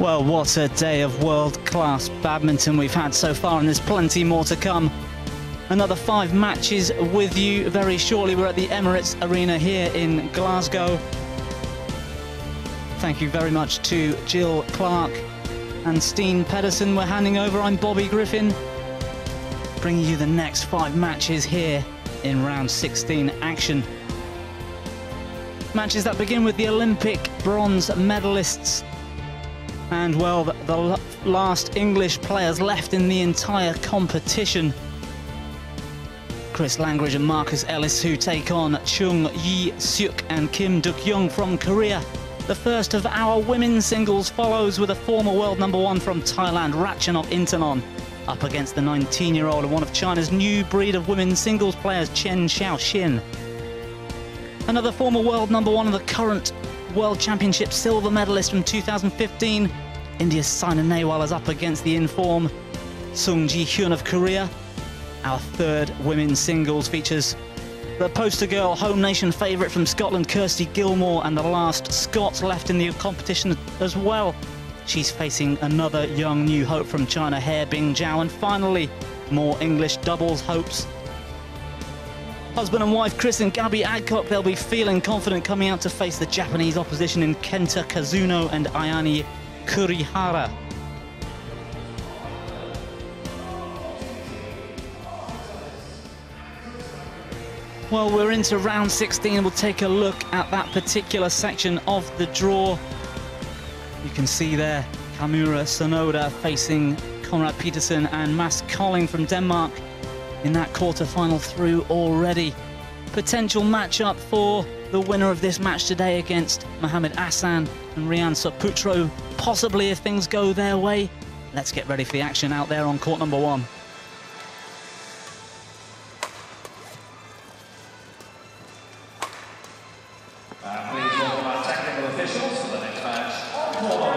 Well, what a day of world-class badminton we've had so far, and there's plenty more to come. Another 5 matches with you very shortly. We're at the Emirates Arena here in Glasgow. Thank you very much to Jill Clark and Steen Pedersen. We're handing over. I'm Bobby Griffin, bringing you the next 5 matches here in round 16 action. Matches that begin with the Olympic bronze medalists. And, well, the last English players left in the entire competition. Chris Langridge and Marcus Ellis, who take on Chung, Seok and Kim Dukyoung from Korea. The first of our women's singles follows with a former world #1 from Thailand, Ratchanok Intanon, up against the 19-year-old and one of China's new breed of women's singles players, Chen Xiaoxin. Another former world #1 of the current World Championships silver medalist from 2015, India's Saina Nehwal, is up against the in-form Sung Ji-hyun of Korea. Our third women's singles features the poster girl, home nation favourite from Scotland, Kirsty Gilmore, and the last Scot left in the competition as well. She's facing another young new hope from China, He Bingjiao. And finally, more English doubles hopes. Husband and wife Chris and Gabby Adcock, they'll be feeling confident coming out to face the Japanese opposition in Kenta Kazuno and Ayane Kurihara. Well, we're into round 16. We'll take a look at that particular section of the draw. You can see there Kamura Sonoda facing Conrad Peterson and Mads Kolding from Denmark in that quarter-final through already. Potential matchup for the winner of this match today against Mohamed Hassan and Rian Saputro, possibly if things go their way. Let's get ready for the action out there on court #1. Please welcome our technical officials for the next match on court #4.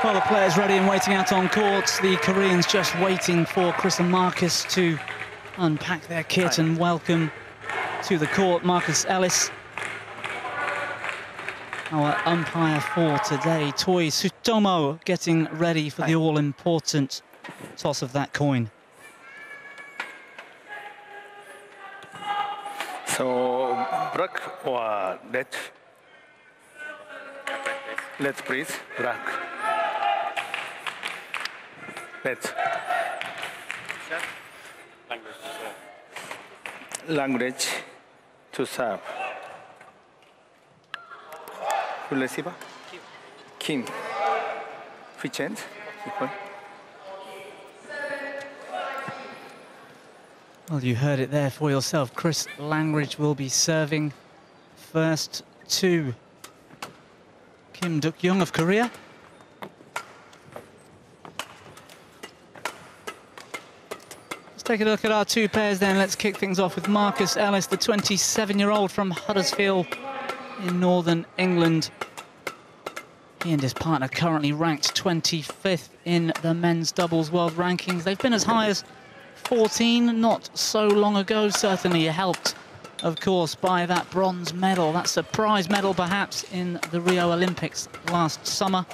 Well, the players ready and waiting out on court. The Koreans just waiting for Chris and Marcus to unpack their kit and welcome to the court Marcus Ellis, our umpire for today. Toi Sutomo getting ready for the all-important toss of that coin. So, Brock or let's please, Brock. Let's. Langridge to serve. Who receiver? Kim. Which end? Well, you heard it there for yourself. Chris Langridge will be serving first to Kim Dukyoung of Korea. Take a look at our 2 pairs then. Let's kick things off with Marcus Ellis, the 27-year-old from Huddersfield in northern England. He and his partner currently ranked 25th in the men's doubles world rankings. They've been as high as 14 not so long ago, certainly helped, of course, by that bronze medal, that surprise medal perhaps in the Rio Olympics last summer.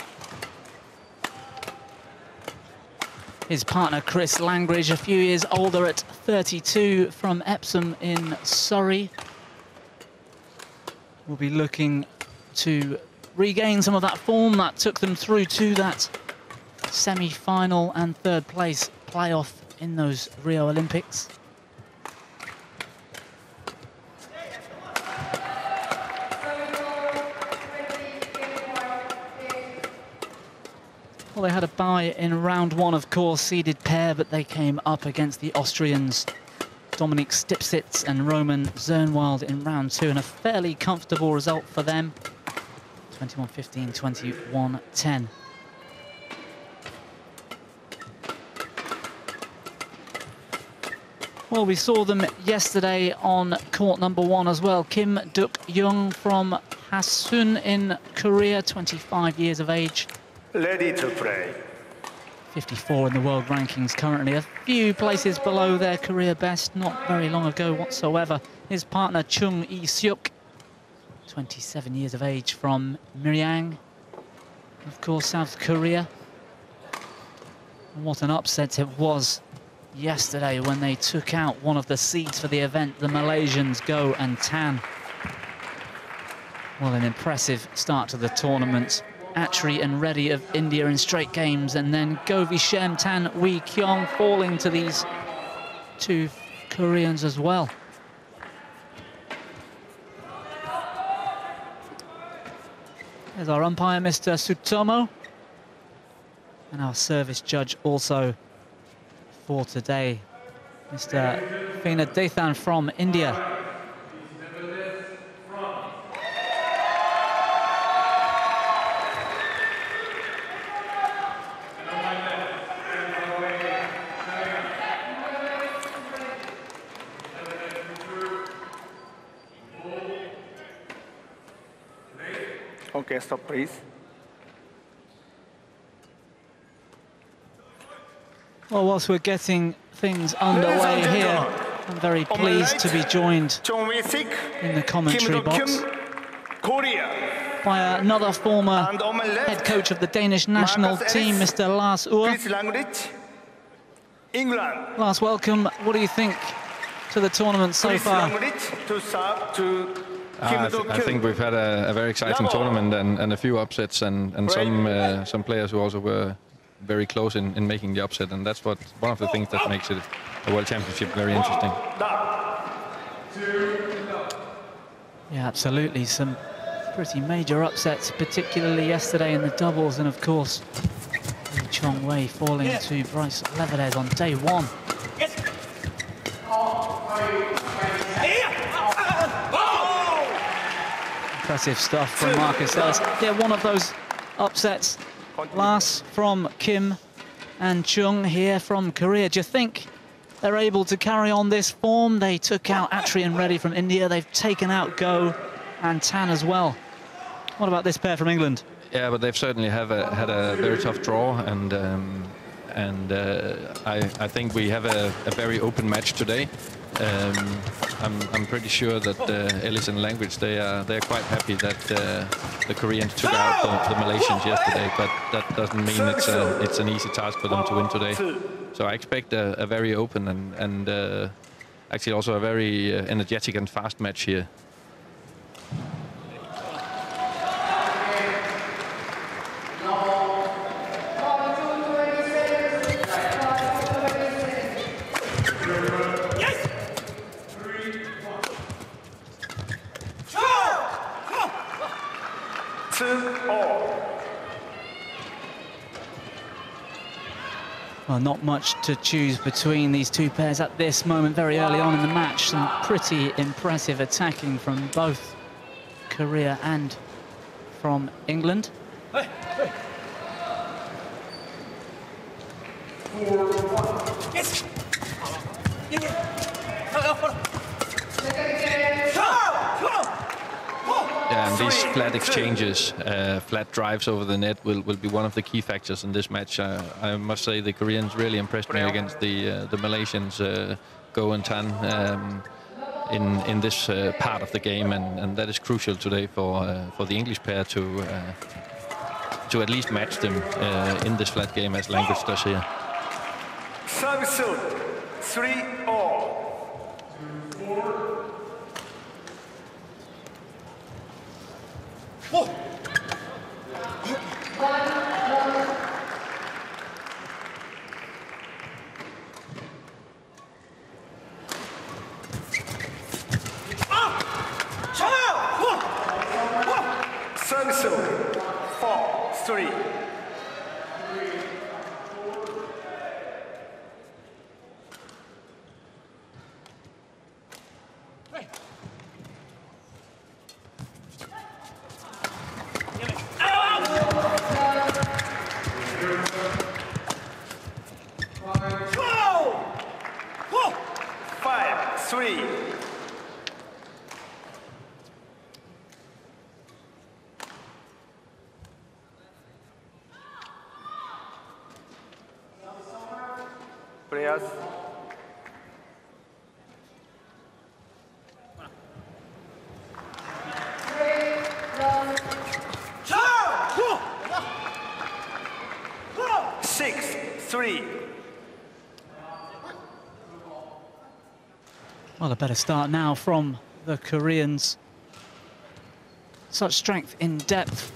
His partner, Chris Langridge, a few years older at 32 from Epsom in Surrey, will be looking to regain some of that form that took them through to that semi-final and 3rd place playoff in those Rio Olympics. Well, they had a bye in round 1, of course, seeded pair, but they came up against the Austrians, Dominik Stipsitz and Roman Zernwald in round 2, and a fairly comfortable result for them, 21-15, 21-10. Well, we saw them yesterday on court #1 as well. Kim Dukyoung from Hasun in Korea, 25 years of age. Ready to play. 54 in the world rankings currently, a few places below their career best, not very long ago whatsoever. His partner Chung Seok, 27 years of age, from Miryang, of course, South Korea. And what an upset it was yesterday when they took out one of the seeds for the event, the Malaysians Go and Tan. Well, an impressive start to the tournament. Atri and Reddy of India in straight games, and then Go Vishem, Tan Wee Kyung falling to these two Koreans as well. There's our umpire, Mr. Sutomo, and our service judge also for today, Mr. Fina Dethan from India. Okay, stop, please. Well, whilst we're getting things underway here, I'm very pleased to be joined in the commentary box by another former head coach of the Danish national team, Mr. Lars Ure. Lars, welcome. What do you think to the tournament so far? I think we've had a very exciting tournament and a few upsets and some players who also were very close in making the upset, and that's one of the things that makes it a World Championship very interesting. Yeah, absolutely. Some pretty major upsets, particularly yesterday in the doubles, and of course, Chong Wei falling to Bryce Levedez on day one. Impressive stuff from Marcus Ellis. Yeah, one of those upsets. Last from Kim and Chung here from Korea. Do you think they're able to carry on this form? They took out Atri and Reddy from India. They've taken out Go and Tan as well. What about this pair from England? Yeah, but they've certainly had a very tough draw, and I think we have a very open match today. I'm pretty sure that Ellis and Langridge, they're quite happy that the Koreans took out the Malaysians yesterday, but that doesn't mean it's an easy task for them to win today. So I expect a very open and actually also a very energetic and fast match here. Well, not much to choose between these two pairs at this moment, very early on in the match. Some pretty impressive attacking from both Korea and from England. And these flat exchanges, flat drives over the net will be one of the key factors in this match. I must say the Koreans really impressed me against the Malaysians, Go and Tan, in this part of the game, and that is crucial today for the English pair to at least match them in this flat game as Langridge does here. Service 3-all. Service 4-3. Prayers. Chung! 6-3. Well, a better start now from the Koreans. Such strength in depth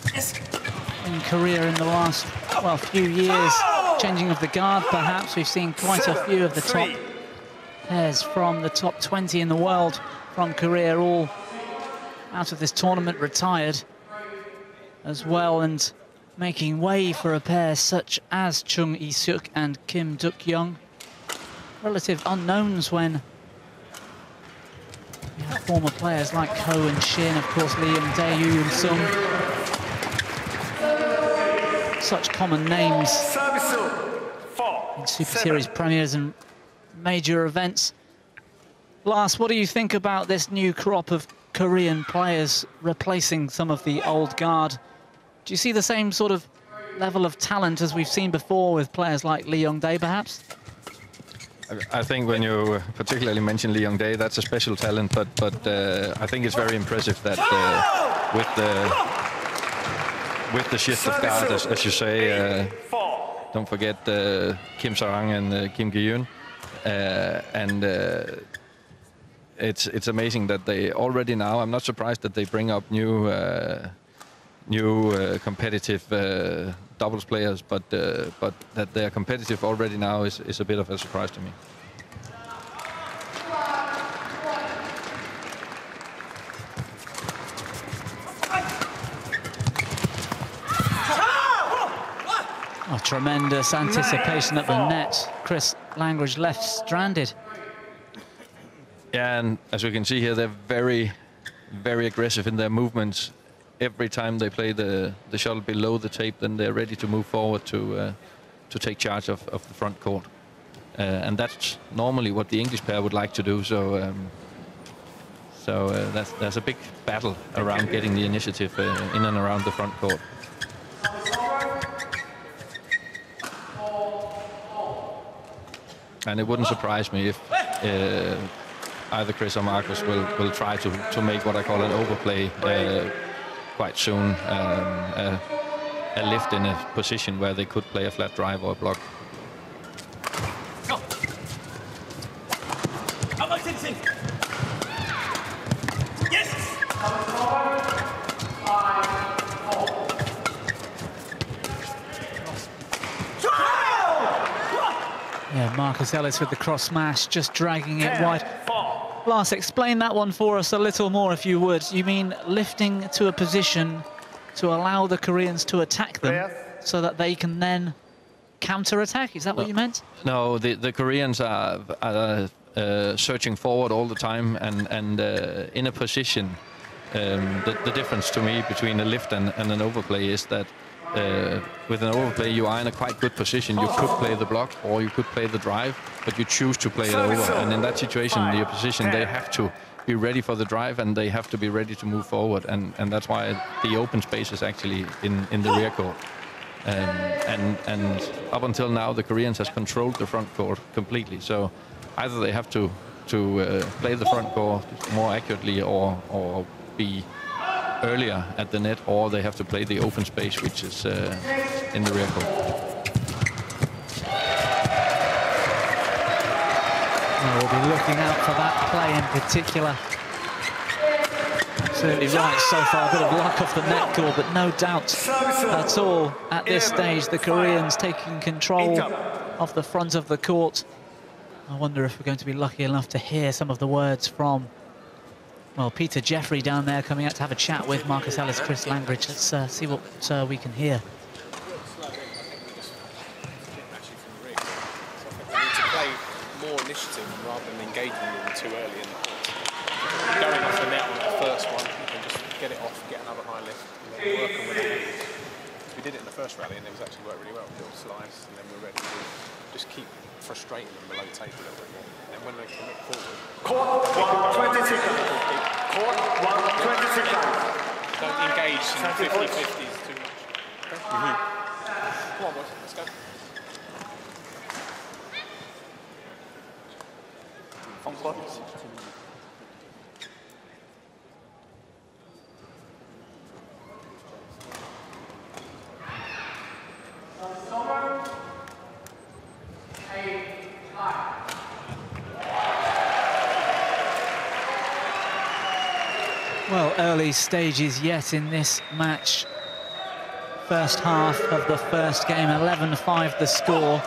in Korea in the last, well, few years. Changing of the guard, perhaps. We've seen quite a few of the top pairs from the top 20 in the world from Korea, all out of this tournament, retired as well, and making way for a pair such as Chung Seok and Kim Dukyoung. Relative unknowns when you have former players like Ko and Shin, of course, Lee and Dae, Yu and Sung. Such common names in Super Series premieres and major events. Lars, what do you think about this new crop of Korean players replacing some of the old guard? Do you see the same sort of level of talent as we've seen before with players like Lee Young-dae, perhaps? I think when you particularly mention Lee Young-dae, that's a special talent, but I think it's very impressive that with the shift of guard, as you say, don't forget Kim Sarang and Kim Gi-yoon, and it's amazing that they already now. I'm not surprised that they bring up new competitive doubles players, but that they are competitive already now is a bit of a surprise to me. Oh, tremendous anticipation at the net. Chris Langridge left stranded. Yeah, and as we can see here, they're very, very aggressive in their movements. Every time they play the shuttle below the tape, then they're ready to move forward to take charge of the front court. And that's normally what the English pair would like to do. So there's a big battle around getting the initiative in and around the front court. And it wouldn't surprise me if either Chris or Marcus will try to make what I call an overplay quite soon, a lift in a position where they could play a flat drive or a block. Yeah, Marcus Ellis with the cross smash, just dragging it wide. Lars, explain that one for us a little more, if you would. You mean lifting to a position to allow the Koreans to attack them so that they can then counter-attack? Is that what you meant? No, the Koreans are searching forward all the time and in a position. The difference to me between a lift and an overplay is that with an overplay, you are in a quite good position. You could play the block or you could play the drive, but you choose to play it over. And in that situation, the opposition, they have to be ready for the drive and they have to be ready to move forward. And that's why the open space is actually in the rear court. And up until now, the Koreans has controlled the front court completely. So either they have to play the front court more accurately or be earlier at the net, or they have to play the open space, which is in the rear court. Well, we'll be looking out for that play in particular. Absolutely right, so far a bit of luck off the net core, but no doubt at all at this stage the Koreans taking control of the front of the court. I wonder if we're going to be lucky enough to hear some of the words from, well, Peter Jeffrey down there coming out to have a chat with Marcus Ellis, Chris Langridge. Let's see what we can hear. More initiative rather than engaging them too early and going off the net on the first one. You can just get it off, get another high lift, and then work on it. We did it in the first rally and it was actually worked really well. Little slice, and then we're ready to just keep frustrating them below tape a little bit more. And when they commit forward, court 1, 20 seconds. Court 1, 20 seconds. Don't engage in 50-50s too much. Okay? Come on, boys, let's go. Well, early stages yet in this match. First half of the first game, 11-5 the score.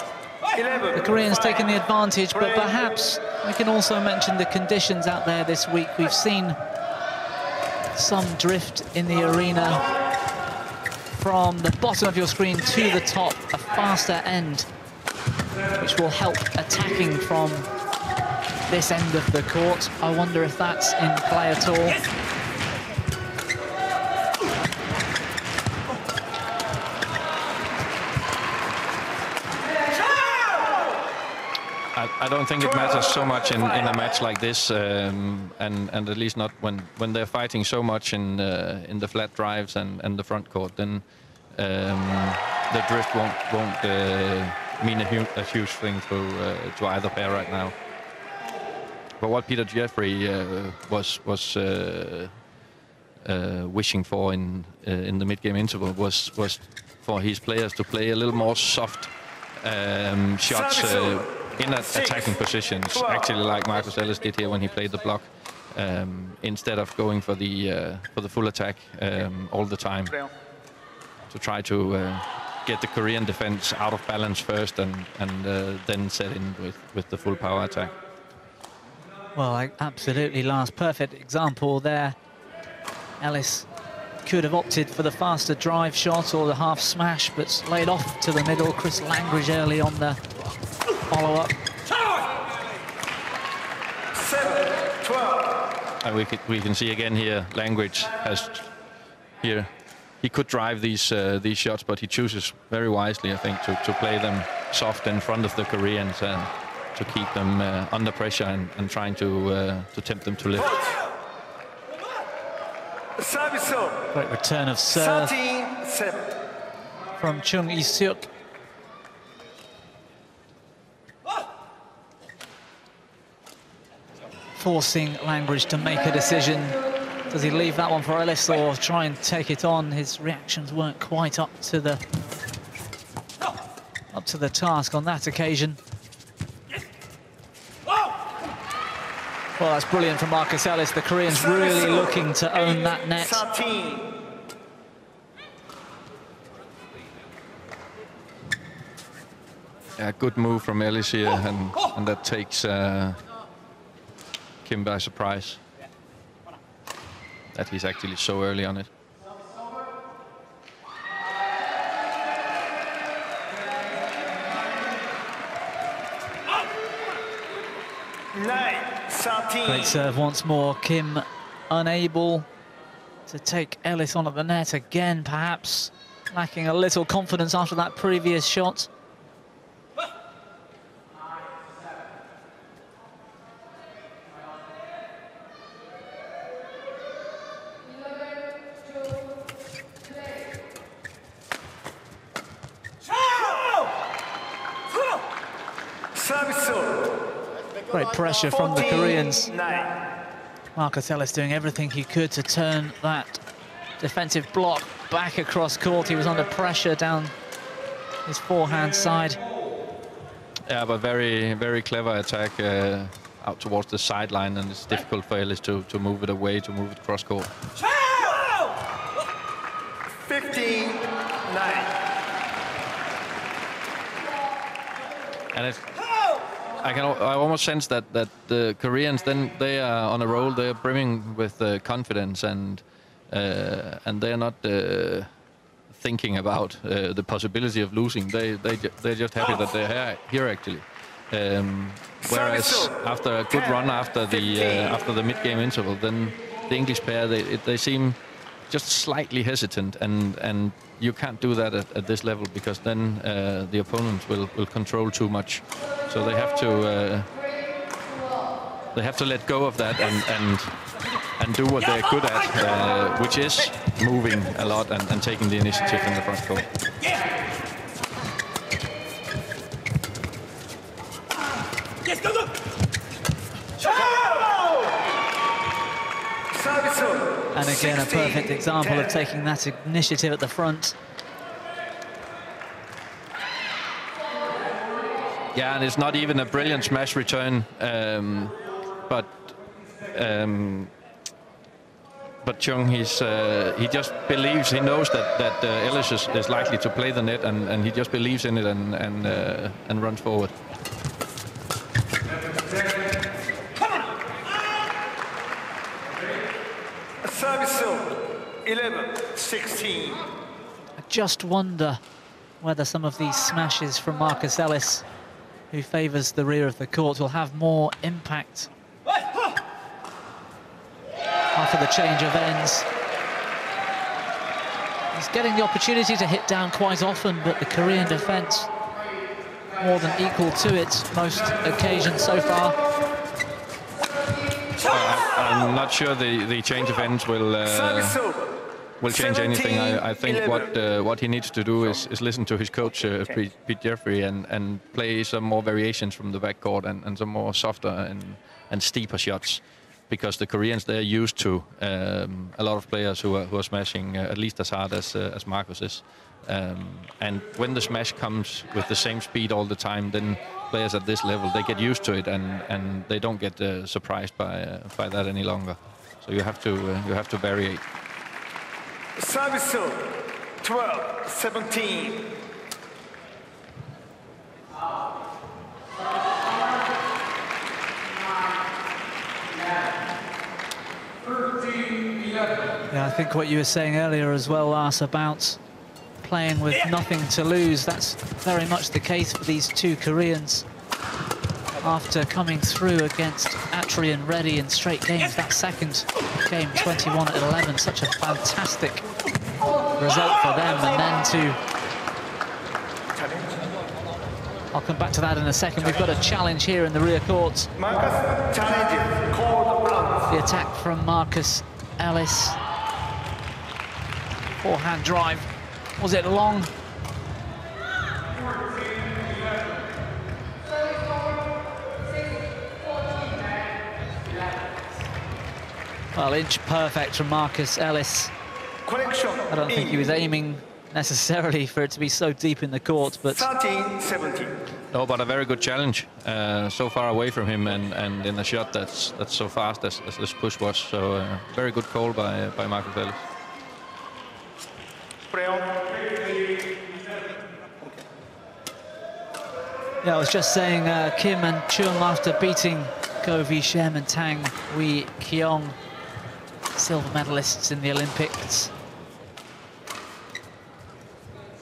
The Koreans taking the advantage, but perhaps we can also mention the conditions out there this week. We've seen some drift in the arena from the bottom of your screen to the top, a faster end, which will help attacking from this end of the court. I wonder if that's in play at all. I don't think it matters so much in a match like this, and at least not when they're fighting so much in the flat drives and the front court. Then the drift won't mean a huge thing to either pair right now. But what Peter Jeffrey was wishing for in the mid-game interval was for his players to play a little more soft shots in attacking positions, actually like Marcus Ellis did here when he played the block, instead of going for the full attack all the time, to try to get the Korean defense out of balance first and then set in with the full power attack. Well, absolutely, Lars, perfect example there. Ellis could have opted for the faster drive shot or the half smash, but laid off to the middle. Chris Langridge early on the follow-up. 7-12. And we can see again here, Langridge has here. He could drive these shots, but he chooses very wisely, I think, to play them soft in front of the Koreans and to keep them under pressure and trying to tempt them to lift. Great return of serve from Chung Seok. Forcing Langridge to make a decision. Does he leave that one for Ellis or try and take it on? His reactions weren't quite up to the task on that occasion. Well, that's brilliant from Marcus Ellis. The Koreans really looking to own that net. Yeah, good move from Ellis here, and that takes Kim by surprise. That he's actually so early on it. Great serve once more. Kim unable to take Ellis on at the net again, perhaps lacking a little confidence after that previous shot. Great pressure from the Koreans. Marcus Ellis doing everything he could to turn that defensive block back across court. He was under pressure down his forehand side. Yeah, but very, very clever attack out towards the sideline, and it's difficult for Ellis to move it away, to move it cross court. 15-9. And I almost sense that the Koreans, then they are on a roll. They are brimming with confidence, and they're not thinking about the possibility of losing. They're just happy that they're here actually. Whereas after a good run after the mid-game interval, then the English pair they seem just slightly hesitant, and you can't do that at this level, because then the opponents will control too much. So they have to let go of that and do what they're good at, which is moving a lot and taking the initiative in the front court. Yes, go! And again, a perfect example of taking that initiative at the front. Yeah, and it's not even a brilliant smash return, but Chung, he just believes, he knows that Ellis is likely to play the net, and he just believes in it and runs forward. Service 11-16. I just wonder whether some of these smashes from Marcus Ellis, who favours the rear of the court, will have more impact after the change of ends. He's getting the opportunity to hit down quite often, but the Korean defence more than equal to it most occasions so far. I'm not sure the change of ends will change anything. I think what he needs to do is listen to his coach, Pete Jeffrey, and play some more variations from the backcourt and some more softer and steeper shots, because the Koreans, they're used to a lot of players who are smashing at least as hard as Marcus is. And when the smash comes with the same speed all the time, then players at this level, they get used to it and they don't get surprised by that any longer. So you have to variate. Service 12-17. Yeah, I think what you were saying earlier as well, Lars, about playing with nothing to lose, that's very much the case for these two Koreans. After coming through against Atri and Reddy in straight games, that second game, 21-11, such a fantastic result for them. And then I'll come back to that in a second. We've got a challenge here in the rear court. The attack from Marcus Ellis. Forehand drive. Was it long? Well, inch perfect from Marcus Ellis. I don't think he was aiming necessarily for it to be so deep in the court, but 13-17. No, but a very good challenge. So far away from him, and in a shot that's so fast as this push was. So very good call by Marcus Ellis. Yeah, I was just saying Kim and Chung, after beating Go Vi Shem and Tang Wee Keong, silver medalists in the Olympics,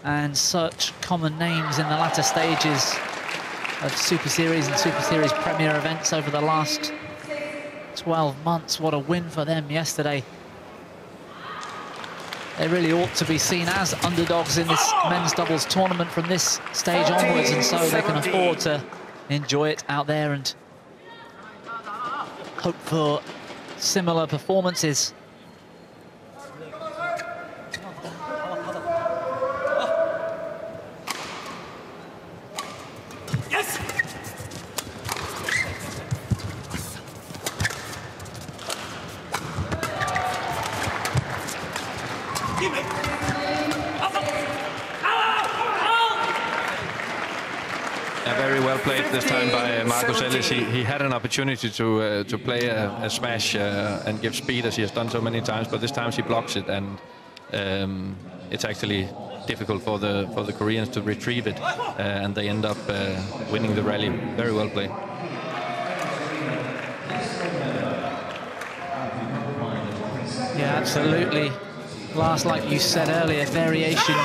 and such common names in the latter stages of Super Series and Super Series Premier events over the last 12 months. What a win for them yesterday. They really ought to be seen as underdogs in this men's doubles tournament from this stage onwards, and so they can afford to enjoy it out there and hope for similar performances. Yes! Very well played this time by Marcus Ellis. He had an opportunity to play a smash and give speed, as he has done so many times, but this time he blocks it, and it's actually difficult for the Koreans to retrieve it, and they end up winning the rally. Very well played. Yeah, absolutely. Last, like you said earlier, variation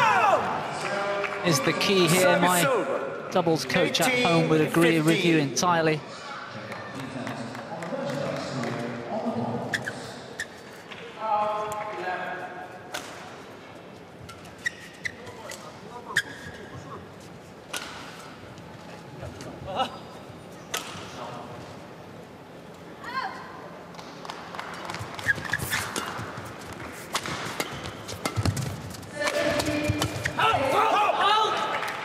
is the key here. My doubles coach at home would agree with you entirely.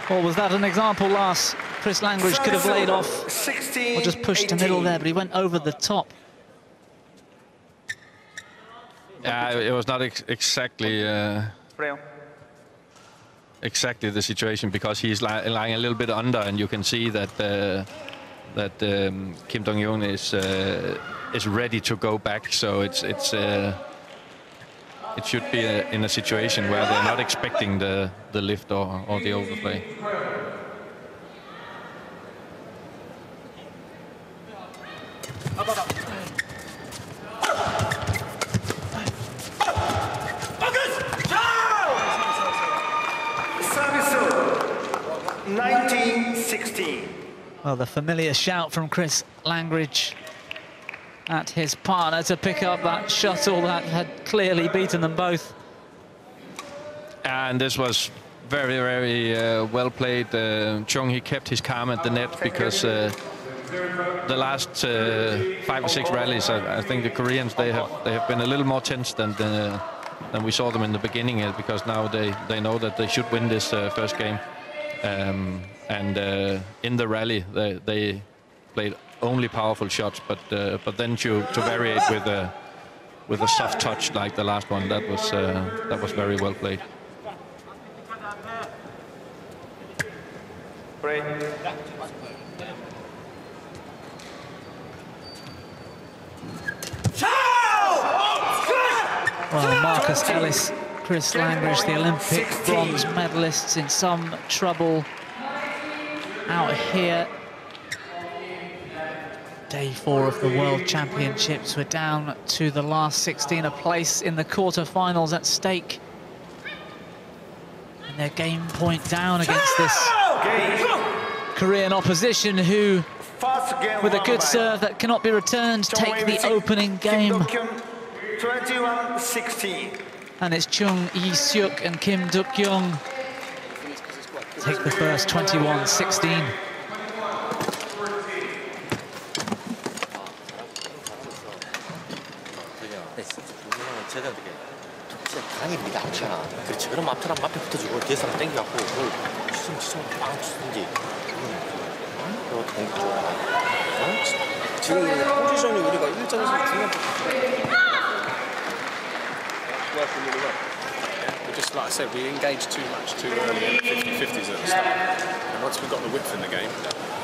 Or was that an example, Lars? Chris Langridge could have laid off or just pushed to middle there, but he went over the top. It was not exactly the situation, because he's lying a little bit under, and you can see that Kim Dukyoung is ready to go back. So it should be in a situation where they're not expecting the lift or the overplay. Service 19-16. Well, the familiar shout from Chris Langridge at his partner to pick up that shuttle that had clearly beaten them both. And this was very, very well played. Chung, he kept his calm at the net, because the last 5 or 6 rallies, I think the Koreans, they have been a little more tense than we saw them in the beginning, because now they know that they should win this first game. And in the rally, they played only powerful shots, but then to vary it with a soft touch like the last one, that was very well played. Well, Marcus Ellis, Chris Langridge, the Olympic bronze medalists, in some trouble out here. Day 4 of the World Championships. We're down to the last 16, a place in the quarterfinals at stake. And their game point down against this Korean opposition, who, with a good serve that cannot be returned, take the opening game. 21-16. And it's Chung, Seok and Kim Dukyoung take the first 21-16. 강이 미리 앞이잖아. 그렇지. 그럼 앞에 붙어주고 뒤에 사람 땡겨갖고 그걸 치면 빵 치든지. 그거 동기 좋아. 지금 포지션이 우리가 1점에서 중간. Just like I said, we engaged too much too early in the 50-50s at the start. And once we've got the width in the game,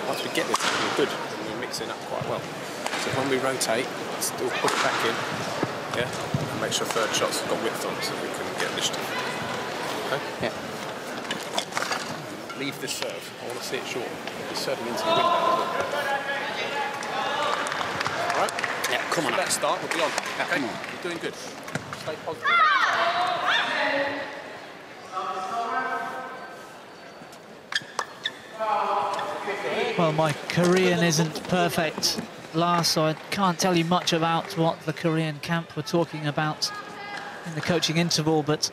once we get this, we're good. And we're mixing up quite well. So when we rotate, still put it back in, yeah, and make sure third shots have got width on so we can get initiative. Okay? Yeah. Leave this serve. I want to see it short. It's serving into the window. Alright? Yeah, come on. Let's start, we'll be on. Yeah, okay? come on. You're doing good. Stay positive. Well, my Korean isn't perfect, Lars, so I can't tell you much about what the Korean camp were talking about in the coaching interval, but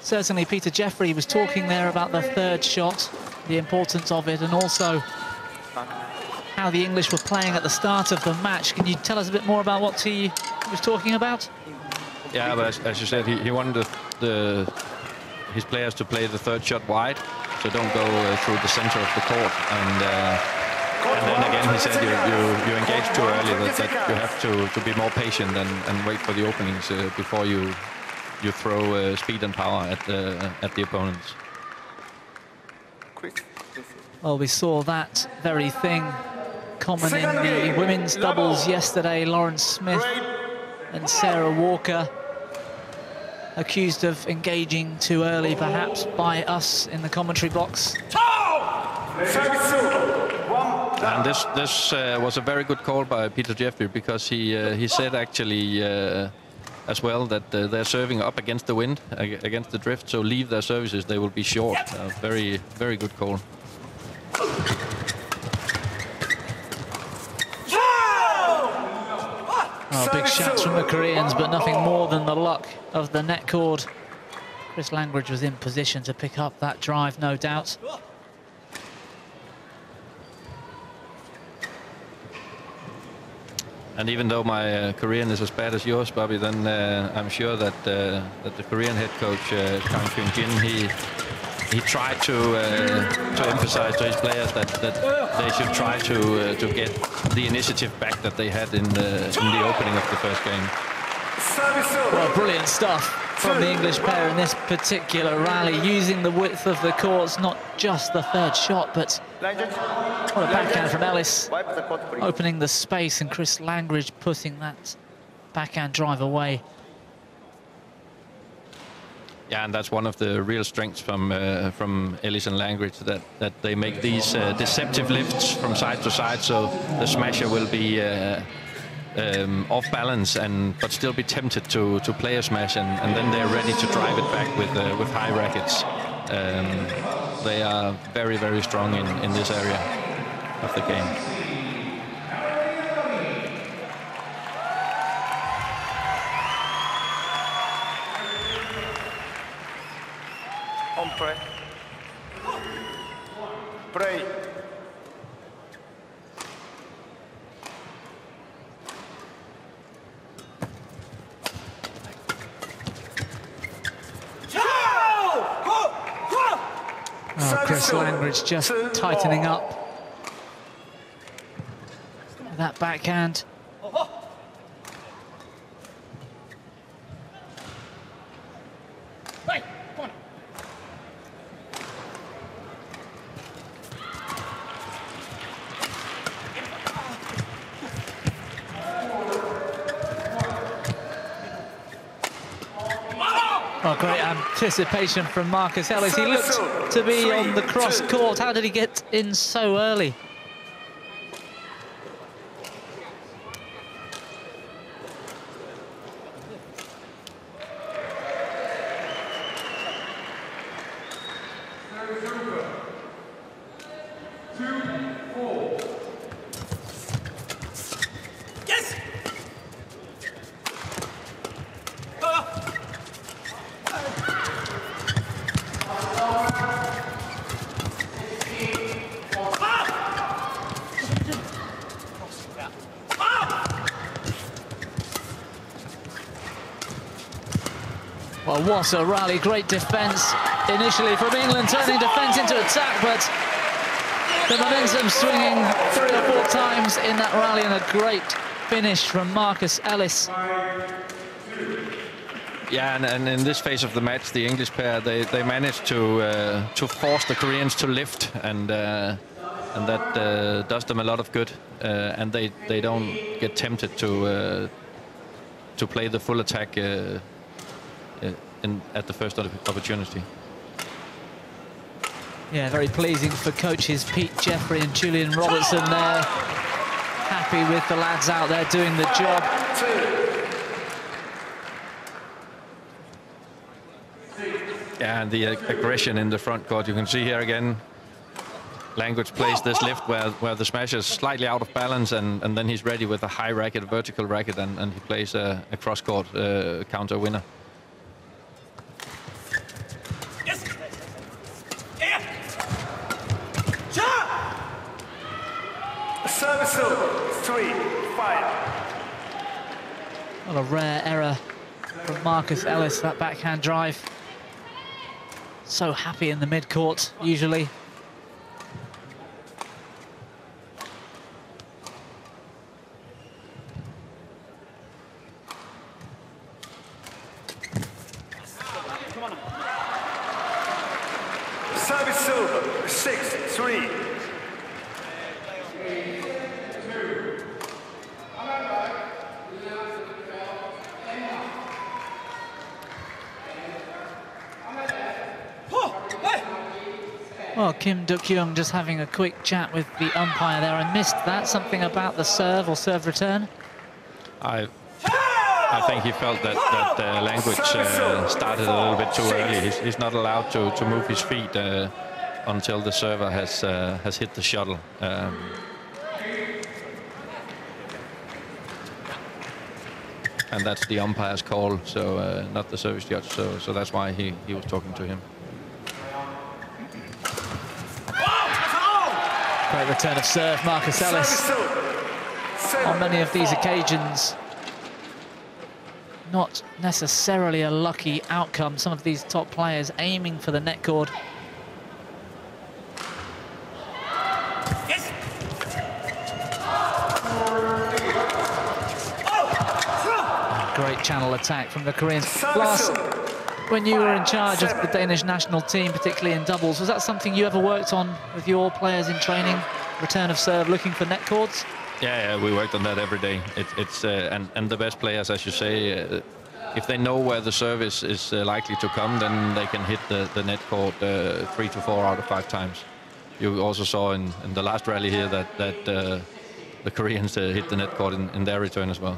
certainly Peter Jeffrey was talking there about the third shot, the importance of it, and also how the English were playing at the start of the match. Can you tell us a bit more about what he was talking about? Yeah, but as you said, he wanted his players to play the third shot wide, so don't go through the center of the court. And then again, he said you engage too early, that you have to be more patient and wait for the openings before you throw speed and power at the opponents. Well, we saw that very thing common in the women's doubles yesterday. Lawrence Smith and Sarah Walker accused of engaging too early, perhaps, by us in the commentary box. And this was a very good call by Peter Jeffrey, because he said actually as well that they're serving up against the wind, against the drift, so leave their services, they will be short. Very, very good call. Oh, big shouts from the Koreans, but nothing more than the luck of the net cord. Chris Langridge was in position to pick up that drive, no doubt. And even though my Korean is as bad as yours, Bobby, then I'm sure that the Korean head coach, Kang Kyung-jin, he tried to emphasize to his players that they should try to get the initiative back that they had in the opening of the first game. Well, brilliant stuff from the English pair in this particular rally, using the width of the courts, not just the third shot, but what a backhand from Ellis, opening the space, and Chris Langridge putting that backhand drive away. Yeah, and that's one of the real strengths from Ellis and Langridge, that they make these deceptive lifts from side to side, so the smasher will be off balance but still be tempted to play a smash, and then they're ready to drive it back with high rackets. They are very, very strong in this area of the game. On play. Play. Oh, Chris Langridge just tightening up that backhand. Oh, great anticipation from Marcus Ellis. He looked to be on the cross court. How did he get in so early? Well, what a rally, great defence initially from England, turning defence into attack, but the momentum swinging 3 or 4 times in that rally, and a great finish from Marcus Ellis. Yeah, and in this phase of the match, the English pair, they managed to force the Koreans to lift, and that does them a lot of good, and they don't get tempted to play the full attack at the first opportunity. Yeah, very pleasing for coaches Pete Jeffrey and Julian Robertson there. Happy with the lads out there doing the job. Yeah, and the aggression in the front court. You can see here again, Langridge plays this lift where the smash is slightly out of balance, and then he's ready with a high racket, a vertical racket, and he plays a cross-court counter winner. Service 3-5. What a rare error from Marcus Ellis, that backhand drive. So happy in the mid-court, usually. Service 6-3. Well, Kim Dukyoung just having a quick chat with the umpire there. I missed that. Something about the serve or serve return? I think he felt that Langridge started a little bit too early. He's not allowed to move his feet until the server has hit the shuttle. And that's the umpire's call, so not the service judge. So that's why he was talking to him. Great return of serve, Marcus Ellis. On many of these occasions, not necessarily a lucky outcome. Some of these top players aiming for the net cord. Great channel attack from the Koreans. Lars, when you were in charge of the Danish national team, particularly in doubles, was that something you ever worked on with your players in training? Return of serve, looking for net cords? Yeah, we worked on that every day. And the best players, as you say, if they know where the service is likely to come, then they can hit the net cord 3 to 4 out of 5 times. You also saw in the last rally here that the Koreans hit the net cord in their return as well.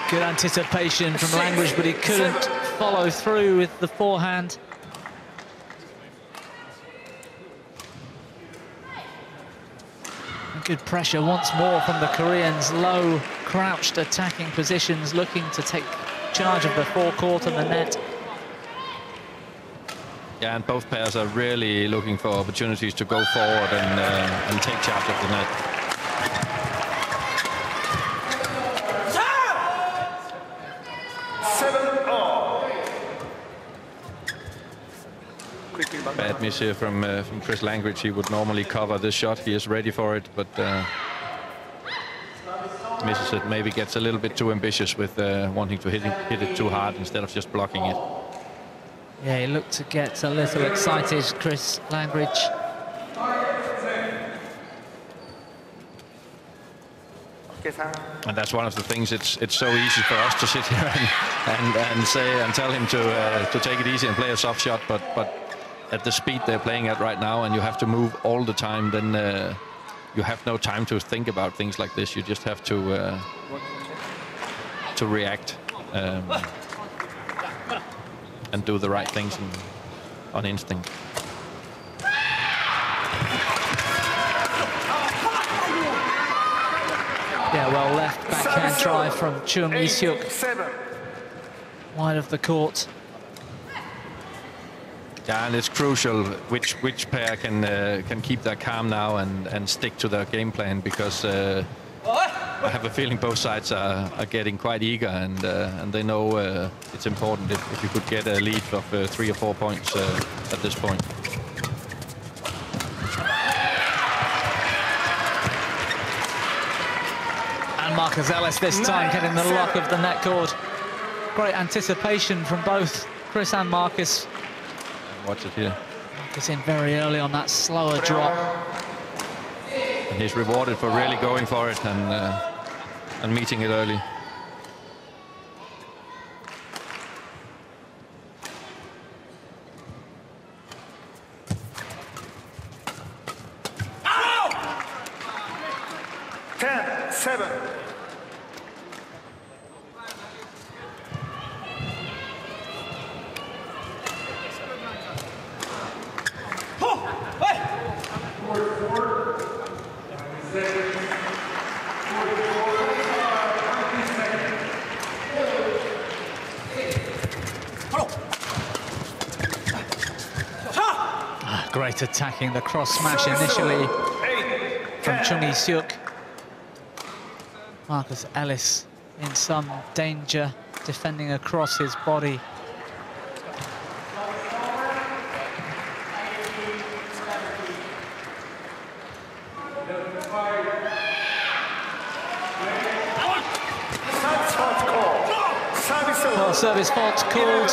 Good anticipation from Langridge, but he couldn't follow through with the forehand. Good pressure once more from the Koreans. Low, crouched attacking positions, looking to take charge of the forecourt and the net. Yeah, and both pairs are really looking for opportunities to go forward and take charge of the net. Bad miss here from Chris Langridge. He would normally cover this shot. He is ready for it, but misses it. Maybe gets a little bit too ambitious with wanting to hit it too hard instead of just blocking it. Yeah, he looked to get a little excited, Chris Langridge. And that's one of the things. It's so easy for us to sit here and say and tell him to take it easy and play a soft shot, but at the speed they're playing at right now, and you have to move all the time, then you have no time to think about things like this. You just have to react and do the right things on instinct. Yeah, well left backhand try from Chung Seok, wide of the court. Yeah, and it's crucial which pair can keep their calm now and stick to their game plan, because I have a feeling both sides are getting quite eager, and they know it's important if you could get a lead of 3 or 4 points at this point. And Marcus Ellis this time getting the lock of the net cord. Great anticipation from both Chris and Marcus. Watch it here. Marcus in very early on that slower drop. And he's rewarded for really going for it and meeting it early. Great attacking, the cross smash initially from Chung Seok. Marcus Ellis in some danger, defending across his body. Well, service fault called.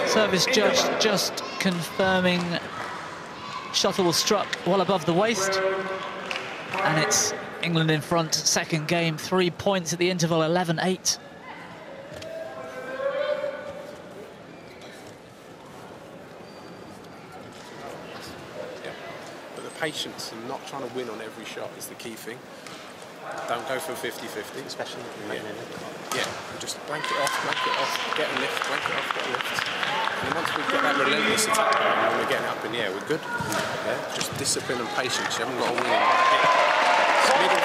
Service judge just confirming shuttle was struck well above the waist. And it's England in front, second game, 3 points at the interval, 11-8. But the patience and not trying to win on every shot is the key thing. Don't go for 50-50. Especially Yeah, and just blank it off, get a lift, blank it off, get a lift. And then once we've got that relentless attack going, when we're getting up in the air, we're good. Yeah? Just discipline and patience. You haven't got to win in one hit. Yeah, it's really good.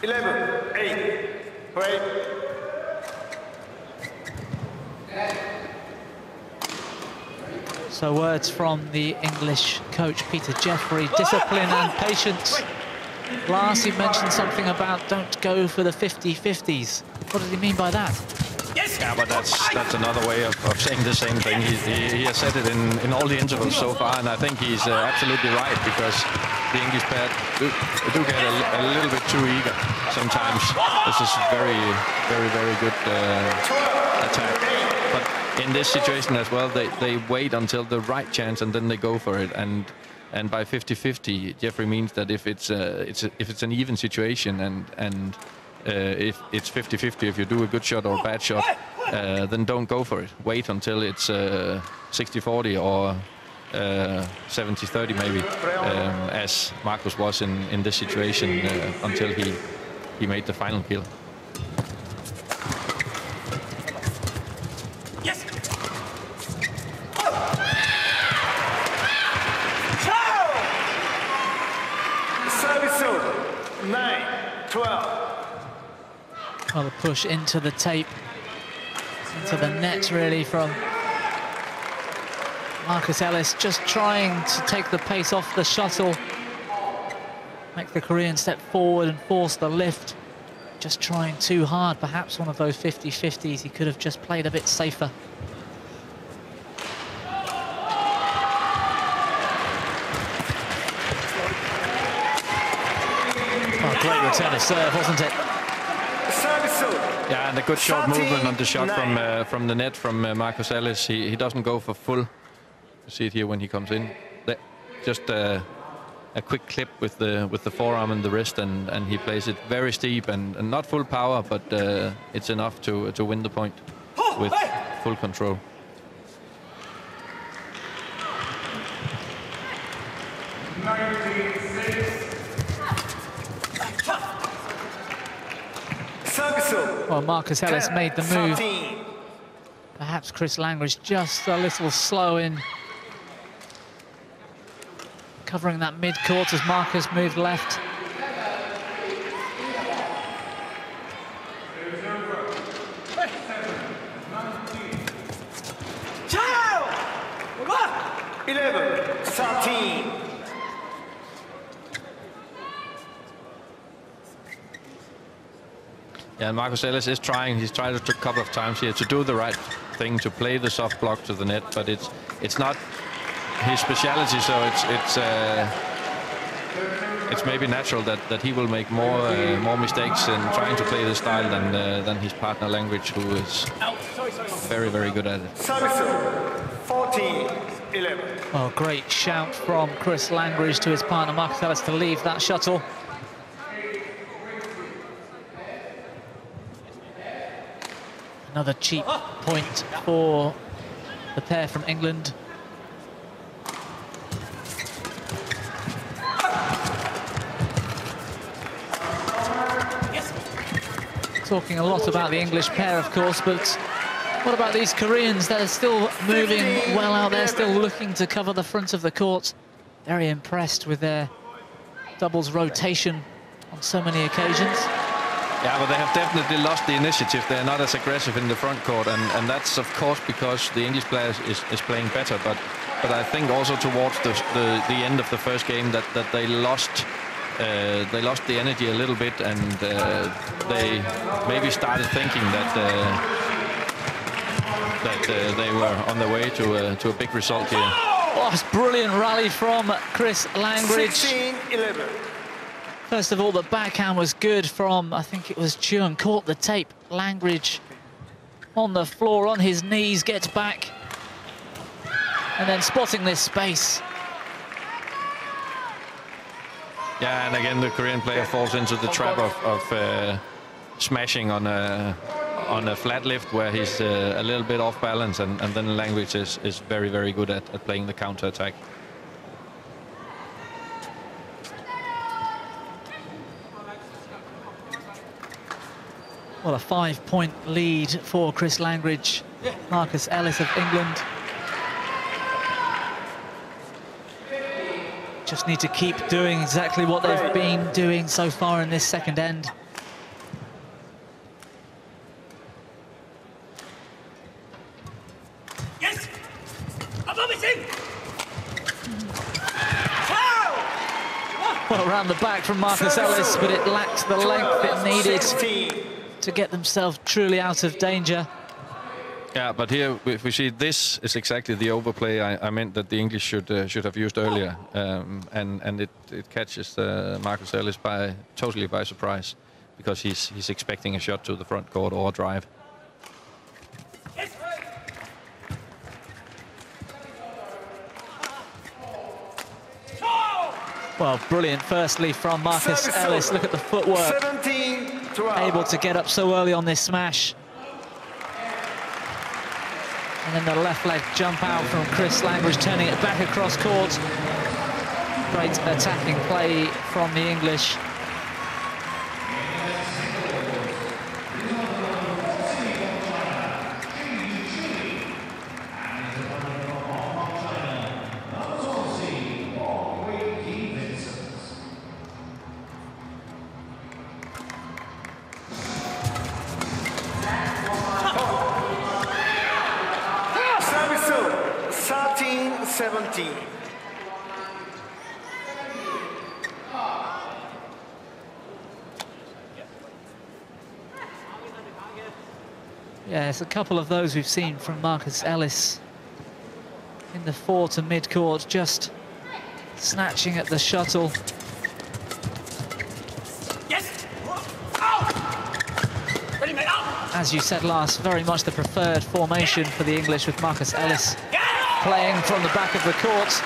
11, 8. Break. So words from the English coach Peter Jeffrey, discipline and patience. Last, he mentioned something about don't go for the 50-50s. What did he mean by that? Yeah, but that's another way of saying the same thing. He has said it in all the intervals so far, and I think he's absolutely right, because the English pair do get a little bit too eager sometimes. This is very good attack. But in this situation as well, they wait until the right chance and then they go for it. And by 50-50, Jeffrey means that if it's an even situation and if it's 50-50, if you do a good shot or a bad shot, then don't go for it. Wait until it's 60-40 or 70-30 maybe, as Marcus was in this situation until he made the final kill. Yes. Service 9, 12. Well, the push into the tape, into the net really from Marcus Ellis, just trying to take the pace off the shuttle, make the Korean step forward and force the lift. Just trying too hard, perhaps one of those 50-50s. He could have just played a bit safer. Oh, great return of serve, wasn't it? Yeah, and a good short movement on the shot from the net from Marcus Ellis. He doesn't go for full. You see it here when he comes in. Just a quick clip with the forearm and the wrist, and he plays it very steep and not full power, but it's enough to win the point with full control. Well, Marcus Ellis made the move. Perhaps Chris Langridge just a little slow in covering that mid-court as Marcus moved left. Yeah, Marcus Ellis is trying. He's tried it a couple of times here to do the right thing, to play the soft block to the net, but it's not his speciality. So it's maybe natural that he will make more mistakes in trying to play the style than his partner Langridge, who is very good at it. 14-11. Well, great shout from Chris Langridge to his partner Marcus Ellis to leave that shuttle. Another cheap point for the pair from England. Talking a lot about the English pair, of course, but what about these Koreans? They're still moving well out there, still looking to cover the front of the court. Very impressed with their doubles rotation on so many occasions. Yeah, but they have definitely lost the initiative. They're not as aggressive in the front court, and that's of course because the English player is playing better. But I think also towards the end of the first game that they lost the energy a little bit, and they maybe started thinking that they were on the way to a big result here. Oh, it's brilliant rally from Chris Langridge. 16-11. First of all, the backhand was good from, I think it was Chung, caught the tape. Langridge on the floor, on his knees, gets back. And then spotting this space. Yeah, and again, the Korean player falls into the trap of smashing on a flat lift where he's a little bit off balance, and then Langridge is very good at playing the counter-attack. Well, a 5-point lead for Chris Langridge. Marcus Ellis of England. Just need to keep doing exactly what they've been doing so far in this second end. Well, around the back from Marcus Ellis, but it lacked the length it needed to get themselves truly out of danger. Yeah, but here if we see this is exactly the overplay I meant that the English should have used earlier, and it catches Marcus Ellis totally by surprise, because he's expecting a shot to the front court or a drive. Well, brilliant firstly from Marcus Ellis. Look at the footwork. 17-12. Able to get up so early on this smash. And then the left leg jump out from Chris Langridge, turning it back across court. Great attacking play from the English. Service 13-17. Yeah, it's a couple of those we've seen from Marcus Ellis in the fore to mid-court, just snatching at the shuttle. Yes. As you said, Lars, very much the preferred formation for the English, with Marcus Ellis playing from the back of the court.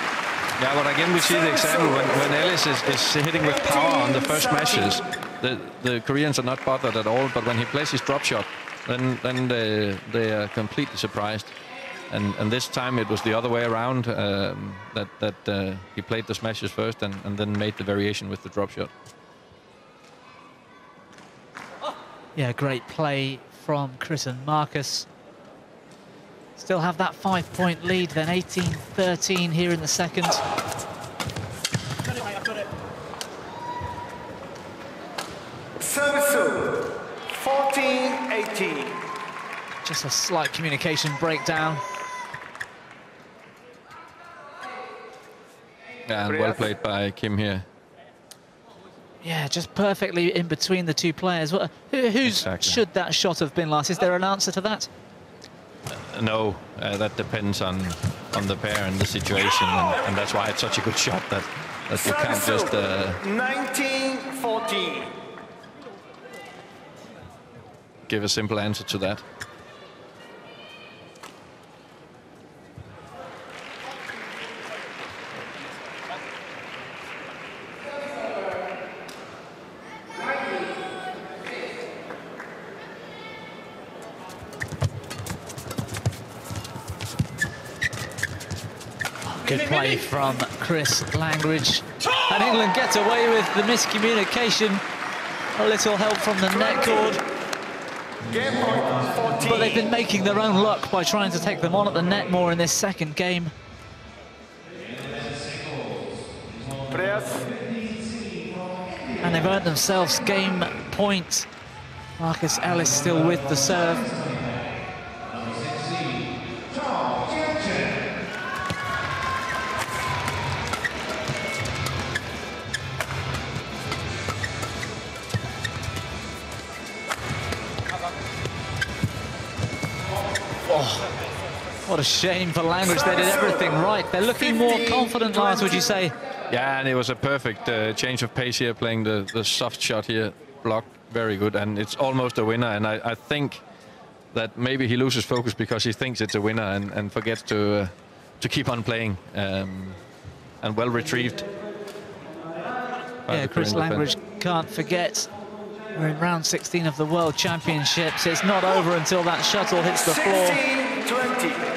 Yeah, but again we see the example when Ellis is hitting with power on the first smashes. The Koreans are not bothered at all, but when he plays his drop shot, then they are completely surprised. And this time it was the other way around, that he played the smashes first and then made the variation with the drop shot. Yeah, great play from Chris and Marcus. Still have that 5-point lead then, 18-13 here in the second. Service 14-18. Just a slight communication breakdown. Yeah, and well played by Kim here. Yeah, just perfectly in between the two players. Exactly. Should that shot have been, Lars? Is there an answer to that? No, that depends on the pair and the situation, and that's why it's such a good shot that you can't just 19-14. give a simple answer to that. Good play from Chris Langridge. And England get away with the miscommunication. A little help from the net cord. Game point 14. But they've been making their own luck by trying to take them on at the net more in this second game. Press. And they've earned themselves game point. Marcus Ellis still with the serve. What a shame for Langridge. They did everything right. They're looking more confident, Lars, would you say? Yeah, and it was a perfect change of pace here, playing the soft shot here. Blocked very good, and it's almost a winner. And I think that maybe he loses focus because he thinks it's a winner and forgets to keep on playing. And well retrieved. Yeah, Chris Langridge can't forget. We're in round 16 of the World Championships. It's not over until that shuttle hits the floor. 16-20.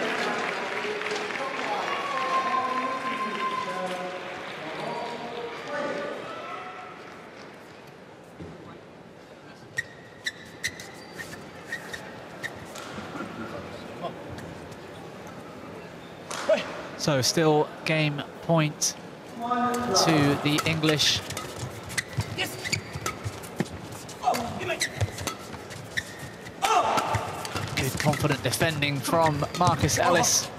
So still game point to the English. Good confident defending from Marcus Ellis.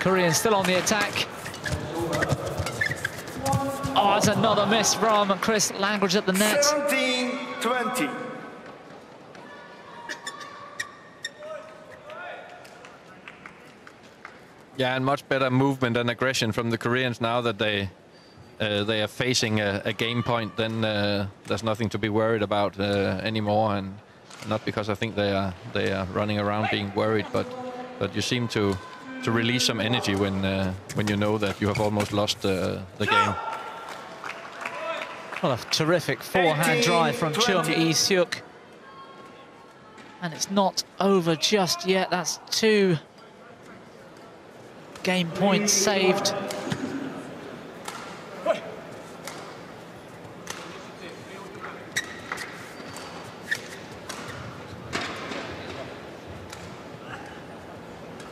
Koreans still on the attack. Oh, it's another miss from Chris Langridge at the net. 17-20. Yeah, and much better movement and aggression from the Koreans now that they are facing a game point. Then there's nothing to be worried about anymore, and not because I think they are running around being worried, but you seem to release some energy when you know that you have almost lost the game. Well, a terrific forehand drive from Chung Seok. And it's not over just yet. That's 2 game points saved.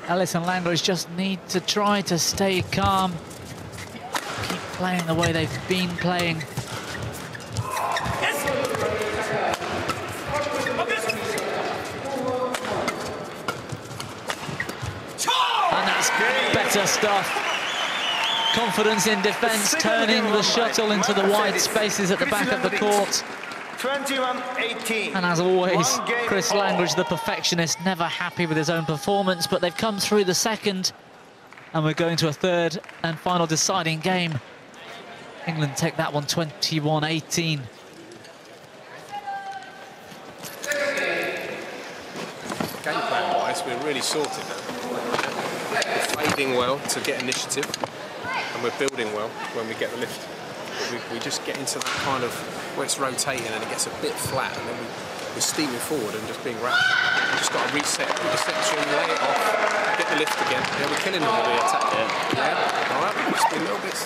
Ellis and Langridge just need to try to stay calm. Keep playing the way they've been playing. Better stuff. Confidence in defence, turning the shuttle into the wide spaces at the back of the court. 21-18. And as always, Chris Langridge, the perfectionist, never happy with his own performance, but they've come through the second, and we're going to a third and final deciding game. England take that one 21-18. Game plan-wise, we're really sorted now. We're fading well to get initiative, and we're building well when we get the lift. But we just get into that kind of where it's rotating and it gets a bit flat, and then we're steaming forward and just being rapid. We've just got to reset the section, lay it off, get the lift again. Yeah, we're killing them with the attack. Yeah. All right. Just be a little bit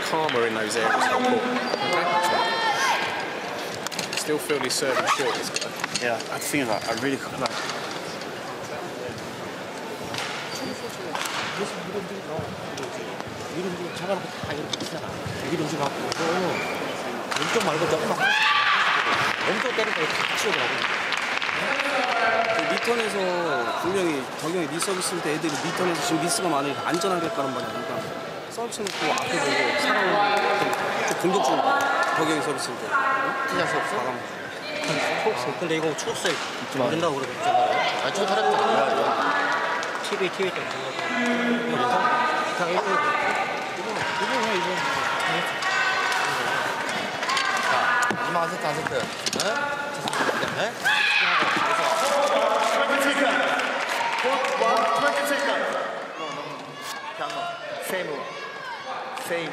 calmer in those areas of the court. Okay. Still feel he's serving short. Yeah, I feel like I really like. 잡아놓고 다 이렇게 치잖아. 여기 던지 갖고 왼쪽 말고 조금만 왼쪽 때리니까 다 치우더라고. 리턴에서 분명히 덕영이 니 서비스일 때 애들이 리턴에서 지금 미스가 많으니까 안전하게 가는 말이야. 그러니까 서비스 놓고 앞에 보고 살아오는 좀 공격적으로 덕영이 서비스일 때. 티샷 없어? 초록색. 근데 이거 초록색 안 된다고 그러고 아, 저 사람들 TV 때문에 이거 이거 자, 마지막 한 세트 한 세트. 네? 20 seconds. 20 seconds. Same.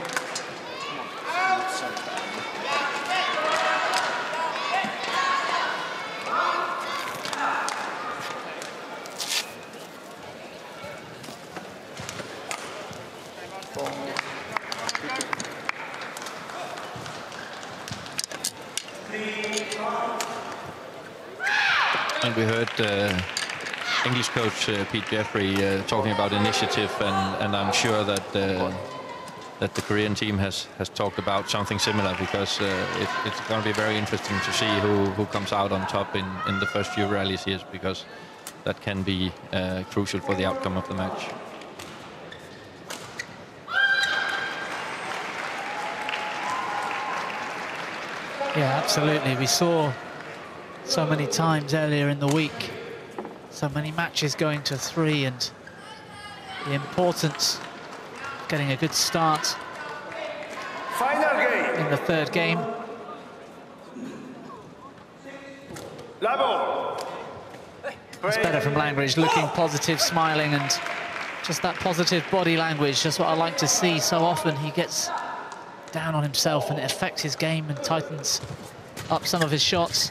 And we heard English coach Pete Jeffrey talking about initiative, and I'm sure that that the Korean team has talked about something similar, because it's going to be very interesting to see who comes out on top in the first few rallies here, because that can be crucial for the outcome of the match. Yeah, absolutely. We saw so many times earlier in the week, so many matches going to 3, and the importance of getting a good start Final game. in the third game. Level. It's better from Langridge, looking positive, smiling, and just that positive body language, just what I like to see. So often he gets down on himself and it affects his game and tightens up some of his shots.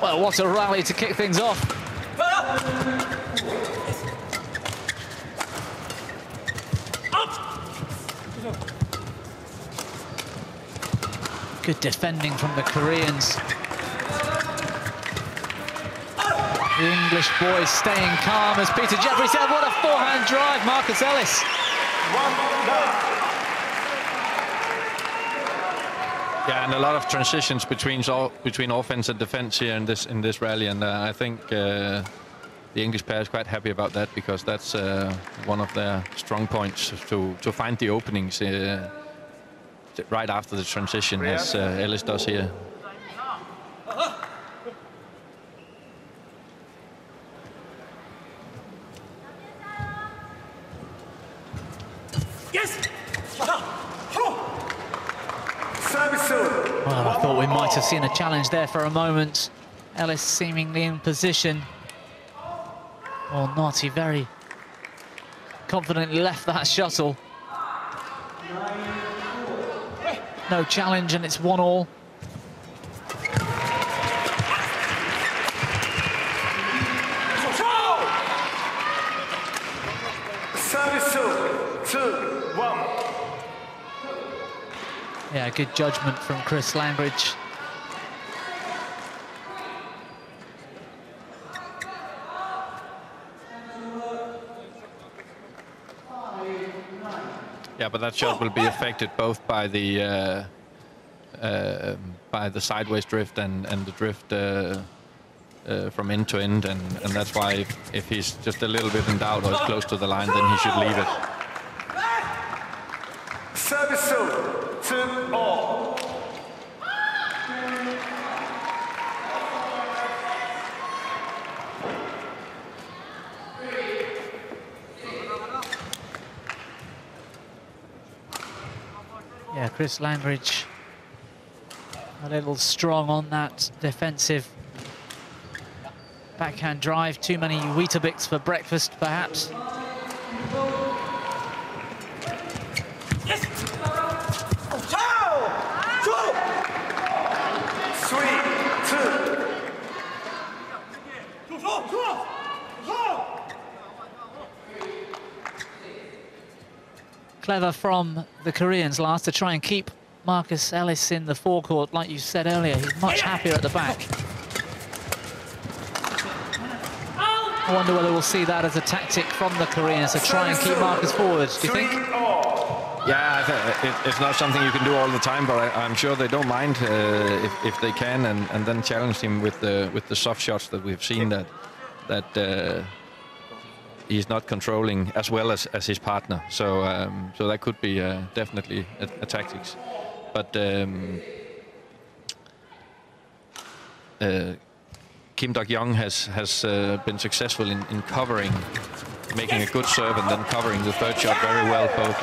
Well, what a rally to kick things off. Good defending from the Koreans. The English boys staying calm, as Peter Jeffrey said. What a forehand drive, Marcus Ellis. Yeah, and a lot of transitions between offense and defense here in this rally, and I think the English pair is quite happy about that, because that's one of their strong points, to find the openings right after the transition, as Ellis does here. Well, I thought we might have seen a challenge there for a moment. Ellis seemingly in position. Or not, he very confidently left that shuttle. No challenge, and it's 1-all. Service 2-1. Yeah, good judgment from Chris Langridge. Yeah, but that shot will be affected both by the sideways drift and the drift from end to end, and that's why if he's just a little bit in doubt or is close to the line, then he should leave it. Service 2-all. Yeah, Chris Langridge a little strong on that defensive backhand drive. Too many Weetabix for breakfast, perhaps. Yes. 3-2. Clever from the Koreans last to try and keep Marcus Ellis in the forecourt. Like you said earlier, he's much happier at the back. I wonder whether we'll see that as a tactic from the Koreans to try and keep Marcus forward, do you think? Yeah, it's not something you can do all the time, but I'm sure they don't mind if they can, and then challenge him with the soft shots that we've seen that he's not controlling as well as his partner. So that could be definitely a tactics. But Kim Dukyoung has been successful in covering, making a good serve and then covering the third shot very well, both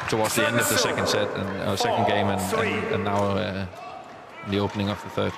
towards the end of the second set and second game and now in the opening of the third.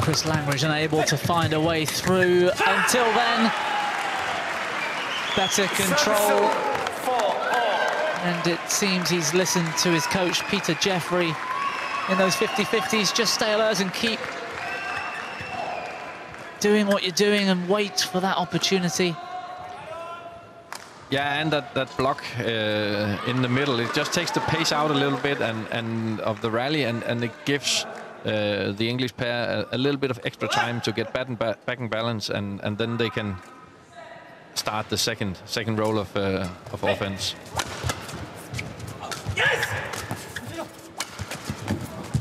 Chris Langridge unable to find a way through until then. Better control. And it seems he's listened to his coach, Peter Jeffrey, in those 50-50s. Just stay alert and keep doing what you're doing and wait for that opportunity. Yeah, and that block in the middle, it just takes the pace out a little bit and of the rally, and it gives the English pair a little bit of extra time to get back in balance, and then they can start the second roll of offense.